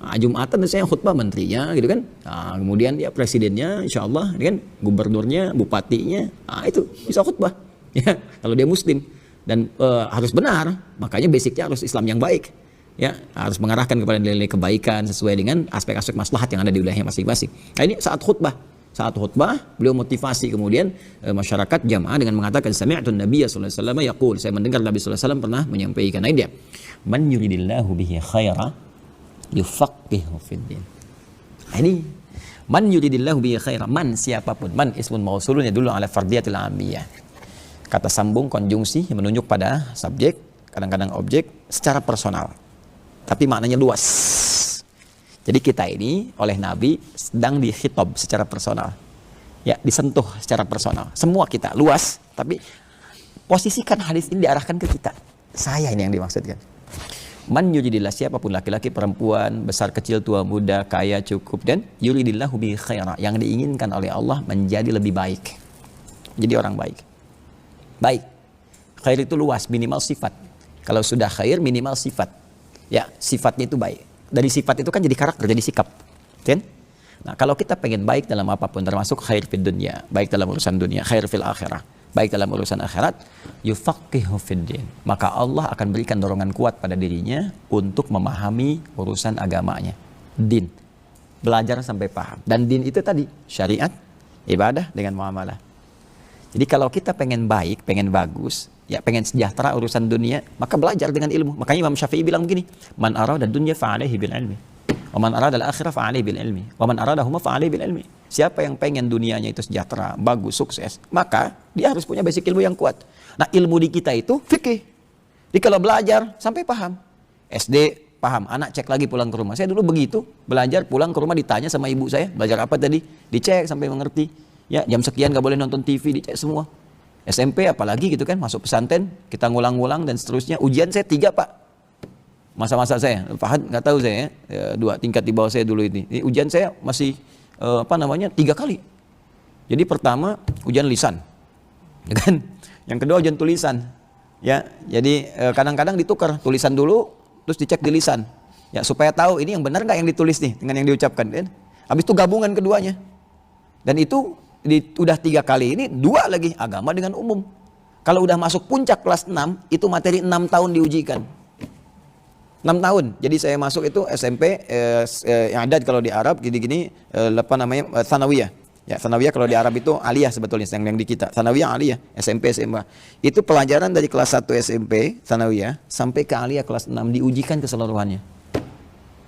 Nah, Jumatan saya khutbah menterinya gitu kan. Nah, kemudian ya presidennya insyaallah kan, gubernurnya, bupatinya, nah, itu bisa khutbah. Ya, kalau dia muslim dan harus benar, makanya basicnya harus Islam yang baik. Ya, harus mengarahkan kepada nilai kebaikan sesuai dengan aspek-aspek maslahat yang ada di wilayahnya masing-masing. Nah, ini saat khutbah beliau motivasi kemudian masyarakat jamaah dengan mengatakan, sami'tu an-nabiyya sallallahu alaihi wasallam yaqul, saya mendengar Nabi sallallahu alaihi wasallam pernah menyampaikan. Nah, dia man yuridillahu bihi khaira yufaqihu fid din. Nah, ini man yuridillahu bihi khaira, man siapapun, man ismun mausulun dulu ala fardiyatil amiyah. Kata sambung konjungsi yang menunjuk pada subjek, kadang-kadang objek secara personal. Tapi maknanya luas. Jadi kita ini oleh Nabi sedang dikhitab secara personal. Ya, disentuh secara personal. Semua kita luas, tapi posisikan hadis ini diarahkan ke kita. Saya ini yang dimaksudkan. Man yuridillah, siapapun laki-laki, perempuan, besar kecil, tua muda, kaya cukup, dan yuridillahu bi khaira, yang diinginkan oleh Allah menjadi lebih baik. Jadi orang baik. Baik. Khair itu luas, minimal sifat. Kalau sudah khair, minimal sifat. Ya, sifatnya itu baik. Dari sifat itu kan jadi karakter, jadi sikap. Kan? Nah, kalau kita pengen baik dalam apapun, termasuk khair fid dunya, baik dalam urusan dunia, khair fil akhirah, baik dalam urusan akhirat, yufaqihu fid din. Maka Allah akan berikan dorongan kuat pada dirinya untuk memahami urusan agamanya. Din. Belajar sampai paham. Dan din itu tadi, syariat, ibadah dengan muamalah. Jadi kalau kita pengen baik, pengen bagus, ya pengen sejahtera urusan dunia, maka belajar dengan ilmu. Makanya Imam Syafi'i bilang begini, man arada dunya fa'alaihi bil ilmi. Wa man arada al-akhirah fa'alaihi bil ilmi. Wa man aradahuma fa'alaihi bil ilmi. Siapa yang pengen dunianya itu sejahtera, bagus, sukses, maka dia harus punya basic ilmu yang kuat. Nah, ilmu di kita itu fikih. Jadi kalau belajar sampai paham. SD paham, anak cek lagi pulang ke rumah. Saya dulu begitu, belajar pulang ke rumah ditanya sama ibu saya, belajar apa tadi? Dicek sampai mengerti. Ya, jam sekian gak boleh nonton TV, dicek semua. SMP apalagi gitu kan, masuk pesantren, kita ngulang-ngulang dan seterusnya. Ujian saya 3, Pak. Masa-masa saya, Fahad nggak tahu saya ya, 2 tingkat di bawah saya dulu ini. Ujian saya masih 3 kali. Jadi pertama ujian lisan, ya kan? Yang kedua ujian tulisan, ya. Jadi kadang-kadang ditukar tulisan dulu, terus dicek di lisan, ya supaya tahu ini yang benar nggak yang ditulis nih dengan yang diucapkan. Kan? Habis itu gabungan keduanya, dan itu udah 3 kali ini 2 lagi agama dengan umum. Kalau udah masuk puncak kelas 6 itu materi 6 tahun diujikan. 6 tahun. Jadi saya masuk itu SMP yang ada kalau di Arab gini-gini apa namanya tsanawiyah. Ya, tsanawiyah kalau di Arab itu aliyah sebetulnya yang di kita. Tsanawiyah aliyah, SMP SMA. Itu pelajaran dari kelas 1 SMP tsanawiyah sampai ke aliyah kelas 6 diujikan keseluruhannya.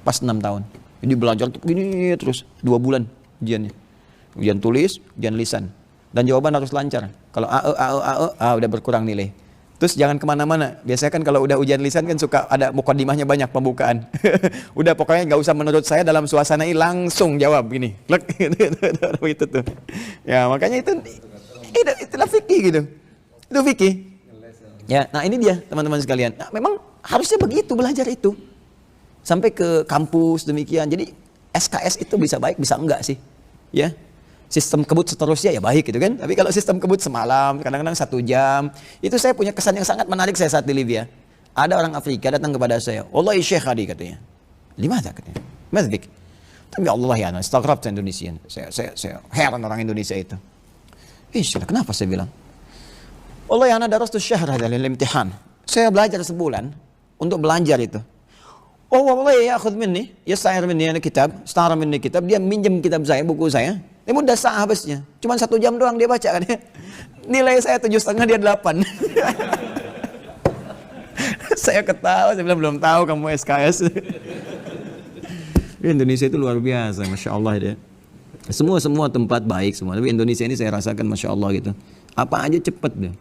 Pas 6 tahun. Jadi belajar tuh gini terus 2 bulan ujiannya. Ujian tulis, ujian lisan. Dan jawaban harus lancar. Kalau udah berkurang nilai. Terus jangan kemana-mana. Biasanya kan kalau udah ujian lisan kan suka ada mukaddimahnya banyak pembukaan. Udah pokoknya nggak usah menurut saya dalam suasana ini langsung jawab gini. Itu tuh. Ya makanya itulah fikih gitu. Itu fikih. Ya, nah ini dia teman-teman sekalian. Nah, memang harusnya begitu belajar itu. Sampai ke kampus demikian. Jadi SKS itu bisa baik bisa enggak sih? Ya. Sistem kebut seterusnya ya baik gitu kan. Tapi kalau sistem kebut semalam, kadang-kadang 1 jam, itu saya punya kesan yang sangat menarik saya saat di Libya. Ada orang Afrika datang kepada saya, wallahi Syekh Hadi katanya. Limada katanya? Mazdik. Tapi Allah ya, istaghrabtu Indonesian. Saya heran orang Indonesia itu. Kenapa saya bilang? Wallahi ana darastu syahra lil imtihan. Saya belajar sebulan untuk belajar itu. Oh wallahi ya'khudh minni, yasta'ir minni kitab, istara minni kitab, dia minjem kitab saya, buku saya. Dia mudah sah habisnya. Cuma 1 jam doang dia baca kan ya. Nilai saya 7,5 dia 8. Saya ketawa, saya bilang belum tahu kamu SKS. Indonesia itu luar biasa, Masya Allah dia. Semua tempat baik semua. Tapi Indonesia ini saya rasakan Masya Allah gitu. Apa aja cepet deh.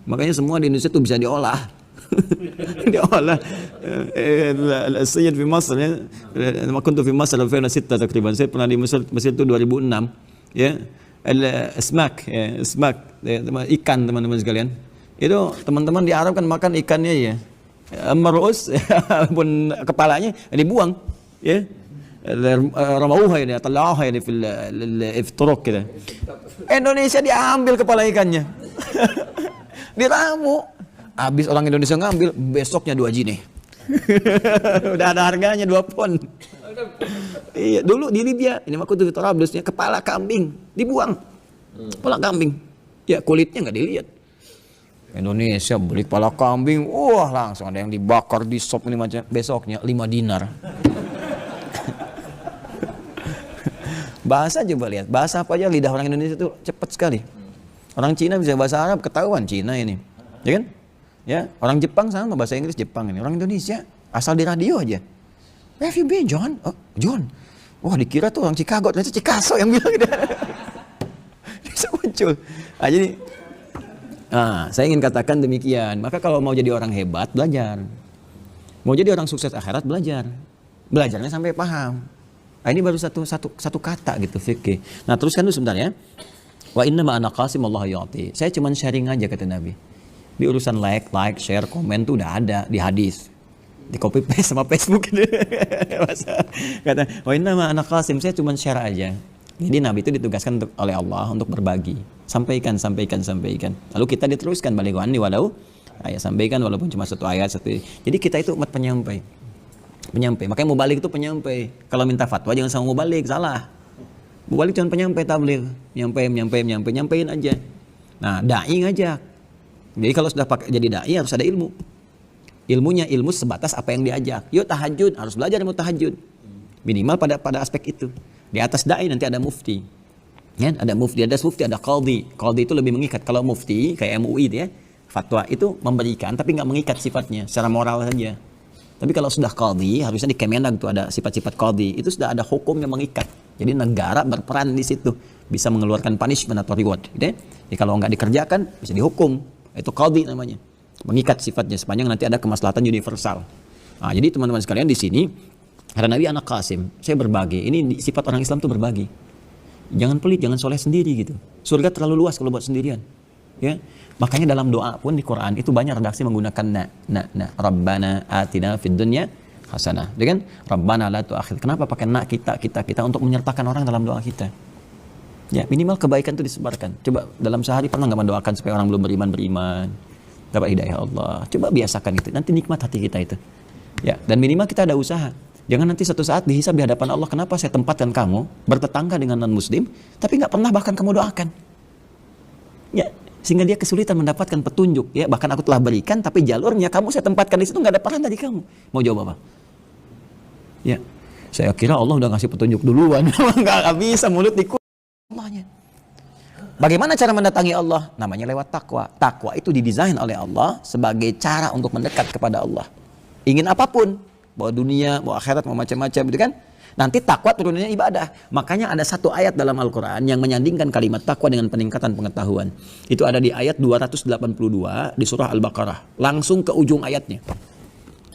Makanya semua di Indonesia tuh bisa diolah. Diolah. Saya di Masr ya. Waktu di Masr 2006 takriban. Saya pernah di Mesir itu 2006. Ya, ismak, ikan teman-teman sekalian. Itu teman-teman di Arab kan makan ikannya ya, marus pun kepalanya dibuang, ya. Ramauha ini, talauha ini fil ifturuk gitu. Indonesia diambil kepala ikannya, diramu. Habis orang Indonesia ngambil, besoknya 2 jine. Udah ada harganya 2 pon. Iya, dulu di Libya, ini aku tuh Tarablusnya kepala kambing dibuang. Kepala kambing. Ya kulitnya nggak dilihat. Indonesia beli kepala kambing, wah langsung ada yang dibakar di sop ini macam. Besoknya 5 dinar. Bahasa coba lihat, bahasa apa aja lidah orang Indonesia itu cepat sekali. Orang Cina bisa bahasa Arab ketahuan Cina ini, ya kan? Ya, orang Jepang sama bahasa Inggris Jepang ini. Orang Indonesia asal di radio aja. Where have you been, John? Oh, John. Wah, dikira tuh orang Chicago, ternyata Chicago yang bilang gitu. Bisa muncul. Nah, jadi saya ingin katakan demikian. Maka kalau mau jadi orang hebat, belajar. Mau jadi orang sukses akhirat, belajar. Belajarnya sampai paham. Nah, ini baru satu kata gitu, fikih. Nah, teruskan dulu sebentar ya. Wa inna ma ana qasim Allah yu'ti. Saya cuma sharing aja kata Nabi. Di urusan like, share, komen tuh udah ada di hadis. Di copy paste sama Facebook gitu. Kata, wa inna ma ana qasim, saya cuma share aja. Jadi Nabi itu ditugaskan oleh Allah untuk berbagi. Sampaikan. Lalu kita diteruskan balighu anni walau ayat, sampaikan walaupun cuma satu ayat satu. Jadi kita itu umat penyampai. Makanya mubalik itu penyampai. Kalau minta fatwa jangan sama mubalik, salah. Mubalik cuma penyampai tabligh, nyampein aja. Nah, dai ngajak. Jadi kalau sudah jadi dai harus ada ilmu. Ilmu sebatas apa yang diajak. Yuk tahajud, harus belajar ilmu tahajud. Minimal pada aspek itu. Di atas dai nanti ada mufti. Ya, ada mufti, ada qadhi. Qadhi itu lebih mengikat. Kalau mufti kayak MUI itu ya, fatwa itu memberikan tapi nggak mengikat sifatnya, secara moral saja. Tapi kalau sudah qadhi, harusnya di Kemenag itu ada sifat-sifat qadhi. Itu sudah ada hukum yang mengikat. Jadi negara berperan di situ, bisa mengeluarkan punishment atau reward. Gitu ya. Jadi kalau nggak dikerjakan bisa dihukum. Itu qadhi namanya. Mengikat sifatnya sepanjang nanti ada kemaslahatan universal. Nah, jadi teman-teman sekalian di sini, karena Nabi anak Qasim, saya berbagi. Ini sifat orang Islam tuh berbagi. Jangan pelit, jangan soleh sendiri gitu. Surga terlalu luas kalau buat sendirian. Ya, makanya dalam doa pun di Quran itu banyak redaksi menggunakan na. Rabbana atina fid dunya hasanah. Dengan Rabbana la tu'akhidh. Kenapa pakai na kita untuk menyertakan orang dalam doa kita? Ya, minimal kebaikan itu disebarkan. Coba dalam sehari pernah nggak mendoakan supaya orang belum beriman dapat hidayah Allah. Coba biasakan itu. Nanti nikmat hati kita itu. Ya, dan minimal kita ada usaha. Jangan nanti suatu saat dihisab di hadapan Allah, kenapa saya tempatkan kamu bertetangga dengan non-muslim, tapi nggak pernah bahkan kamu doakan. Ya, sehingga dia kesulitan mendapatkan petunjuk. Ya, bahkan aku telah berikan, tapi jalurnya kamu saya tempatkan di situ nggak ada peran dari kamu. Mau jawab apa? Ya, saya kira Allah udah ngasih petunjuk duluan. Nggak bisa mulut dikut Allahnya. Bagaimana cara mendatangi Allah? Namanya lewat takwa. Takwa itu didesain oleh Allah sebagai cara untuk mendekat kepada Allah. Ingin apapun, mau dunia, mau akhirat, mau macam-macam, gitu kan? Nanti takwa turunnya ibadah. Makanya ada satu ayat dalam Al-Quran yang menyandingkan kalimat takwa dengan peningkatan pengetahuan. Itu ada di ayat 282 di surah Al-Baqarah. Langsung ke ujung ayatnya.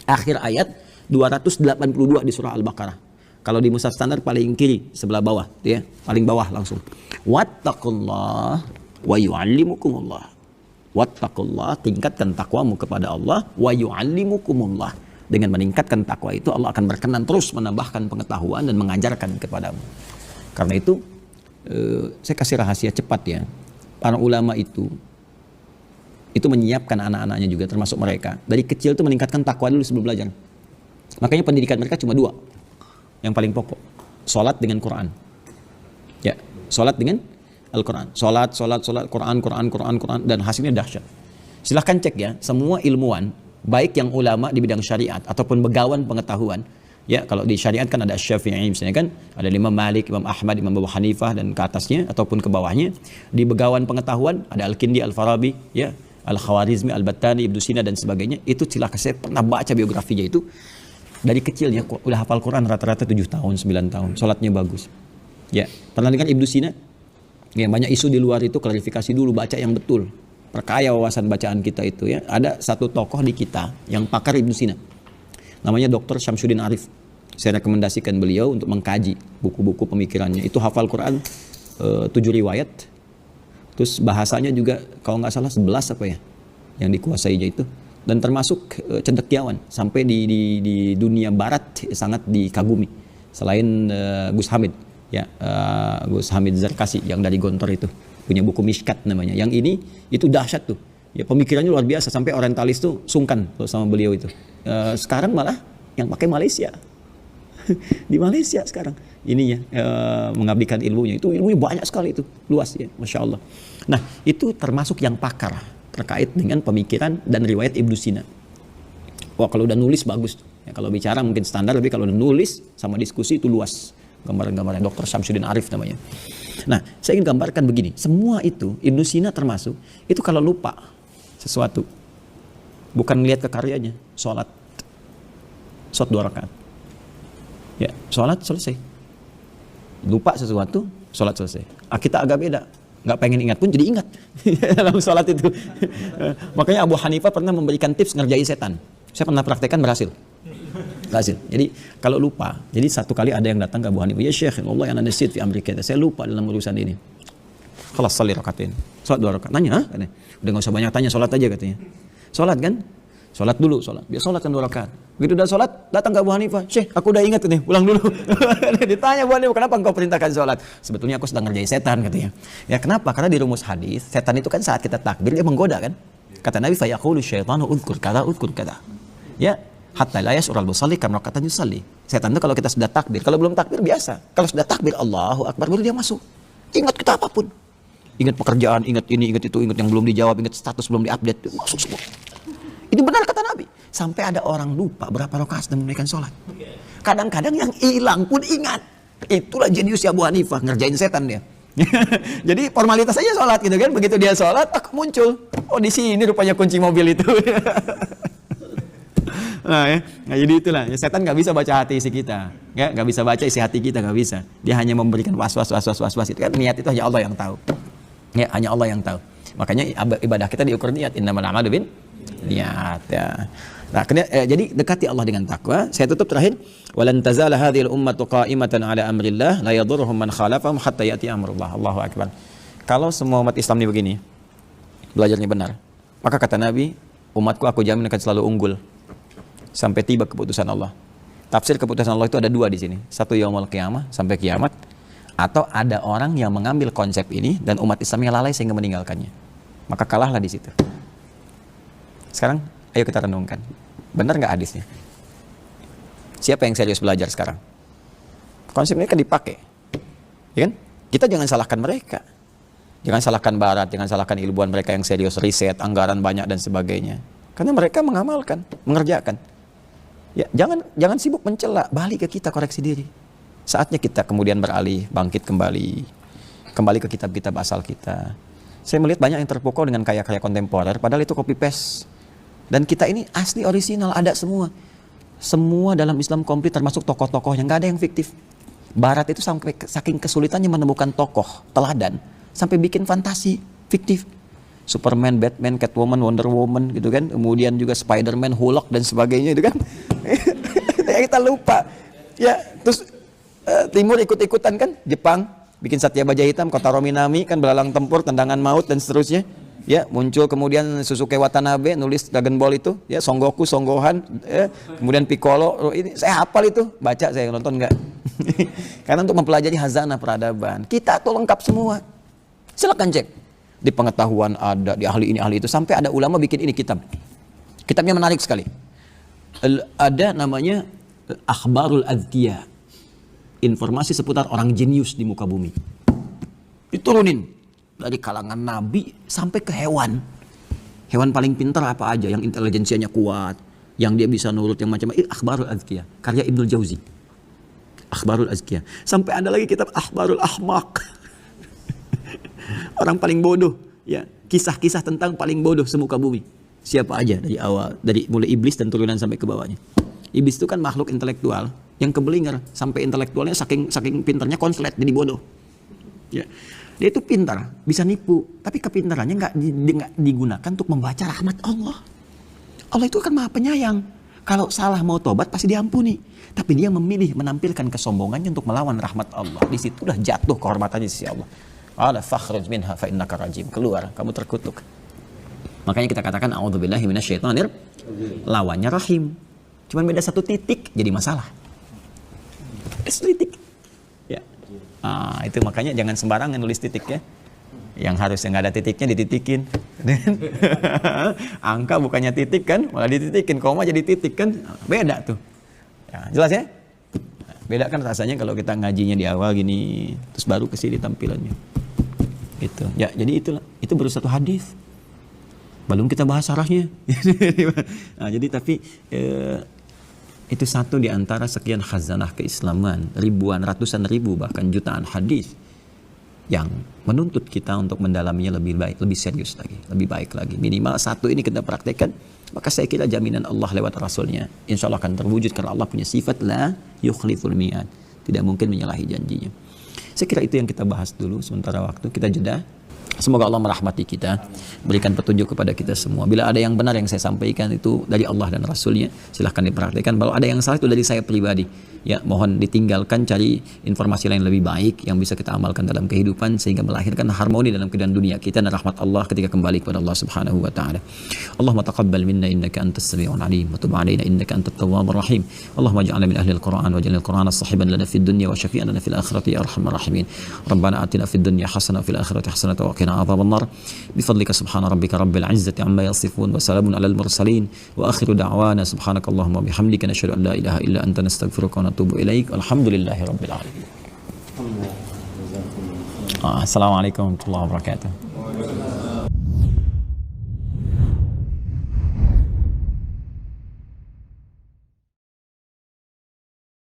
Akhir ayat 282 di surah Al-Baqarah. Kalau di mushaf standar paling kiri sebelah bawah, ya, paling bawah langsung. Wattaqullah wa yu'allimukumullah. Wattaqullah, tingkatkan takwamu kepada Allah, wa yu'allimukumullah. Dengan meningkatkan takwa itu Allah akan berkenan terus menambahkan pengetahuan dan mengajarkan kepadamu. Karena itu saya kasih rahasia cepat ya. Para ulama itu menyiapkan anak-anaknya juga termasuk mereka. Dari kecil itu meningkatkan takwa dulu sebelum belajar. Makanya pendidikan mereka cuma 2. Yang paling pokok. Salat dengan Quran. Ya, salat dengan Al-Quran. Salat, Quran, dan hasilnya dahsyat. Silahkan cek ya, semua ilmuwan baik yang ulama di bidang syariat ataupun begawan pengetahuan, ya, kalau di syariat kan ada Syafi'i misalnya kan, ada Imam Malik, Imam Ahmad, Imam Abu Hanifah dan ke atasnya ataupun ke bawahnya. Di begawan pengetahuan ada Al-Kindi, Al-Farabi, ya, Al-Khawarizmi, Al-Battani, Ibnu Sina dan sebagainya. Itu silakan, saya pernah baca biografinya itu. Dari kecilnya udah hafal Quran rata-rata 7 tahun, 9 tahun, salatnya bagus. Ya, pernah dengar Ibnu Sina? Ya, banyak isu di luar itu, klarifikasi dulu, baca yang betul. Perkaya wawasan bacaan kita itu ya. Ada satu tokoh di kita yang pakar Ibnu Sina. Namanya Dr. Syamsuddin Arif. Saya rekomendasikan beliau untuk mengkaji buku-buku pemikirannya. Itu hafal Quran 7 riwayat. Terus bahasanya juga kalau nggak salah 11 apa ya yang dikuasainya itu. Dan termasuk cendekiawan sampai di dunia barat sangat dikagumi. Selain Gus Hamid ya, Gus Hamid Zarkasi yang dari Gontor itu. Punya buku Mishkat namanya. Yang ini itu dahsyat tuh. Ya, pemikirannya luar biasa sampai orientalis tuh sungkan sama beliau itu. Sekarang malah yang pakai Malaysia. Di Malaysia sekarang ininya mengabdikan ilmunya. Itu ilmunya banyak sekali itu, luas ya, Masya Allah. Nah, itu termasuk yang pakar terkait dengan pemikiran dan riwayat Ibnu Sina. Wah, kalau udah nulis bagus. Ya, kalau bicara mungkin standar, tapi kalau udah nulis sama diskusi itu luas. Gambaran-gambaran Dr. Syamsuddin Arif namanya. Nah, saya ingin gambarkan begini. Semua itu, Ibnu Sina termasuk, itu kalau lupa sesuatu, bukan melihat ke karyanya, sholat 2 rakaat. Ya, sholat selesai. Lupa sesuatu, sholat selesai. Kita agak beda. Nggak pengen ingat pun jadi ingat dalam sholat itu. Makanya Abu Hanifah pernah memberikan tips ngerjain setan. Saya pernah praktekkan, berhasil. Jadi kalau lupa, jadi satu kali ada yang datang ke Abu Hanifah, ya Syekh, Allah yang nasid fi amri kita, saya lupa dalam urusan ini. Khalas salli rakaatain. Salat 2 rakaat. Nanya, "Hah?" Katanya. Udah enggak usah banyak tanya, salat aja katanya. Salat kan? Salat dulu, salat. Dia salat kan 2 rakaat. Begitu udah salat, datang ke Abu Hanifah. "Syekh, aku udah ingat nih, pulang dulu." Ditanya Abu Hanifah, "Kenapa engkau perintahkan salat?" "Sebetulnya aku sedang ngerjain setan," katanya. Ya kenapa? Karena di rumus hadis, setan itu kan saat kita takbir dia menggoda kan? Kata Nabi, "Fa yaqulu syaitanu udhkur kada udhkur kada." Ya, hatta la yas'ural musalli kam rakatan yusalli. Setan itu kalau kita sudah takbir, kalau belum takbir biasa. Kalau sudah takbir Allahu Akbar baru dia masuk. Ingat kita apapun. Ingat pekerjaan, ingat ini, ingat itu, ingat yang belum dijawab, ingat status belum diupdate, masuk semua. Itu benar kata Nabi. Sampai ada orang lupa berapa rakaat dan menunaikan sholat. Kadang-kadang yang hilang pun ingat. Itulah jeniusnya Abu Hanifah, ngerjain setan dia. Jadi formalitas saja sholat gitu kan. Begitu dia sholat, muncul. Oh di sini rupanya kunci mobil itu. Nah, ya. Nah, jadi itulah. Ya, setan nggak bisa baca hati isi kita. Ya, nggak bisa baca isi hati kita, nggak bisa. Dia hanya memberikan was-was. Itu kan niat itu hanya Allah yang tahu. Ya, hanya Allah yang tahu. Makanya ibadah kita diukur niat. Innamal a'malu bin niat ya. Nah, jadi dekati Allah dengan takwa. Saya tutup terakhir. Walan tazala hadhil ummatu qa'imatan ala amrillah la yadhurruhum man khalafahum hatta ya'ti amrullah. Allahu akbar. Kalau semua umat Islam ini begini, belajarnya benar, maka kata Nabi, umatku aku jamin akan selalu unggul sampai tiba keputusan Allah. Tafsir keputusan Allah itu ada 2 di sini. Satu yaumul qiyamah, sampai kiamat, atau ada orang yang mengambil konsep ini dan umat Islamnya lalai sehingga meninggalkannya. Maka kalahlah di situ. Sekarang ayo kita renungkan. Benar nggak hadisnya? Siapa yang serius belajar sekarang? Konsep ini kan dipakai. Ya kan? Kita jangan salahkan mereka. Jangan salahkan Barat, jangan salahkan ilmuwan mereka yang serius, riset, anggaran banyak dan sebagainya. Karena mereka mengamalkan, mengerjakan. Ya, jangan sibuk mencela, balik ke kita, koreksi diri. Saatnya kita kemudian beralih, bangkit kembali ke kitab-kitab asal kita. Saya melihat banyak yang terpukau dengan karya-karya kontemporer, padahal itu copy paste. Dan kita ini asli orisinal, ada semua. Semua dalam Islam komplit, termasuk tokoh-tokohnya, nggak ada yang fiktif. Barat itu sampai saking kesulitannya menemukan tokoh teladan, sampai bikin fantasi fiktif. Superman, Batman, Catwoman, Wonder Woman gitu kan. Kemudian juga Spider-Man, Hulk dan sebagainya itu kan. Ya, kita lupa. Ya, terus Timur ikut-ikutan kan, Jepang bikin Satya Baja Hitam, Kotaro Minami kan belalang tempur, tendangan maut dan seterusnya. Ya, muncul kemudian Susuke Watanabe nulis Dragon Ball itu, ya, Son Goku, Son Gohan, ya, kemudian Piccolo. Ini saya hafal itu, baca saya nonton enggak. Karena untuk mempelajari hazanah peradaban, kita tuh lengkap semua. Silakan cek. Di pengetahuan ada, di ahli ini ahli itu, sampai ada ulama bikin ini kitab. Kitabnya menarik sekali. Ada namanya Akhbarul Azkiyah. Informasi seputar orang jenius di muka bumi. Diturunin dari kalangan nabi sampai ke hewan. Hewan paling pintar apa aja, yang intelijensianya kuat, yang dia bisa nurut, yang macam-macam. Akhbarul Azkiyah, karya Ibnul Jauzi. Akhbarul Azkiyah. Sampai ada lagi kitab Akhbarul Ahmaq. Orang paling bodoh, ya, kisah-kisah tentang paling bodoh semuka bumi. Siapa aja dari awal, dari mulai iblis dan turunan sampai ke bawahnya. Iblis itu kan makhluk intelektual yang keblinger, sampai intelektualnya saking pintarnya konslet jadi bodoh. Ya. Dia itu pintar, bisa nipu, tapi kepintarannya nggak digunakan untuk membaca rahmat Allah. Allah itu kan maha penyayang. Kalau salah mau tobat pasti diampuni. Tapi dia memilih menampilkan kesombongannya untuk melawan rahmat Allah. Disitulah jatuh kehormatannya di sisi Allah. Ala fakhruj minha fa innaka rajim. Keluar, kamu terkutuk. Makanya kita katakan a'udzubillahi minasyaitonir. Lawannya rahim. Cuman beda 1 titik jadi masalah. 1 titik. Ya. Itu makanya jangan sembarangan nulis titik ya. Yang harusnya nggak ada titiknya dititikin. Angka bukannya titik kan, malah dititikin. Koma jadi titik kan, beda tuh. Ya, jelas ya? Beda kan rasanya kalau kita ngajinya di awal gini, terus baru ke sini tampilannya. Gitu. Ya, jadi itulah. Itu baru 1 hadis. Belum kita bahas syarahnya. Nah, jadi tapi itu 1 di antara sekian khazanah keislaman, ribuan, ratusan ribu bahkan jutaan hadis yang menuntut kita untuk mendalaminya lebih baik, lebih serius lagi, lebih baik lagi. Minimal 1 ini kita praktekkan, maka saya kira jaminan Allah lewat Rasulnya insya Allah akan terwujud, karena Allah punya sifat la yukhliful mi'ad, tidak mungkin menyalahi janjinya. Saya kira itu yang kita bahas dulu sementara waktu. Kita jeda. Semoga Allah merahmati kita, berikan petunjuk kepada kita semua. Bila ada yang benar yang saya sampaikan itu dari Allah dan Rasulnya, silahkan diperhatikan. Kalau ada yang salah itu dari saya pribadi, ya mohon ditinggalkan, cari informasi lain lebih baik yang bisa kita amalkan dalam kehidupan sehingga melahirkan harmoni dalam kehidupan dunia kita dan rahmat Allah ketika kembali kepada Allah Subhanahu wa taala. Allahumma taqabbal minna innaka antas samiul alim wa tub alaina innaka antat tawwabur rahim. Allahumma ij'alna min ahli al-Qur'an waj'al al-Qur'ana sahiban lana fid dunya wa syafi'an lana fil akhirati ya arhamar rahimin. Rabbana atina fid dunya hasanah wa fil akhirati hasanah wa qina adhabannar. Bifadlika subhana rabbika rabbil izzati amma yasifun wa salamun alal mursalin wa akhiru da'wana subhanakallahumma bihamdika nashhadu an la ilaha illa anta nastaghfiruka wa natubu ilaik. Alhamdulillahi rabbil alamin. Assalamualaikum warahmatullahi wabarakatuh.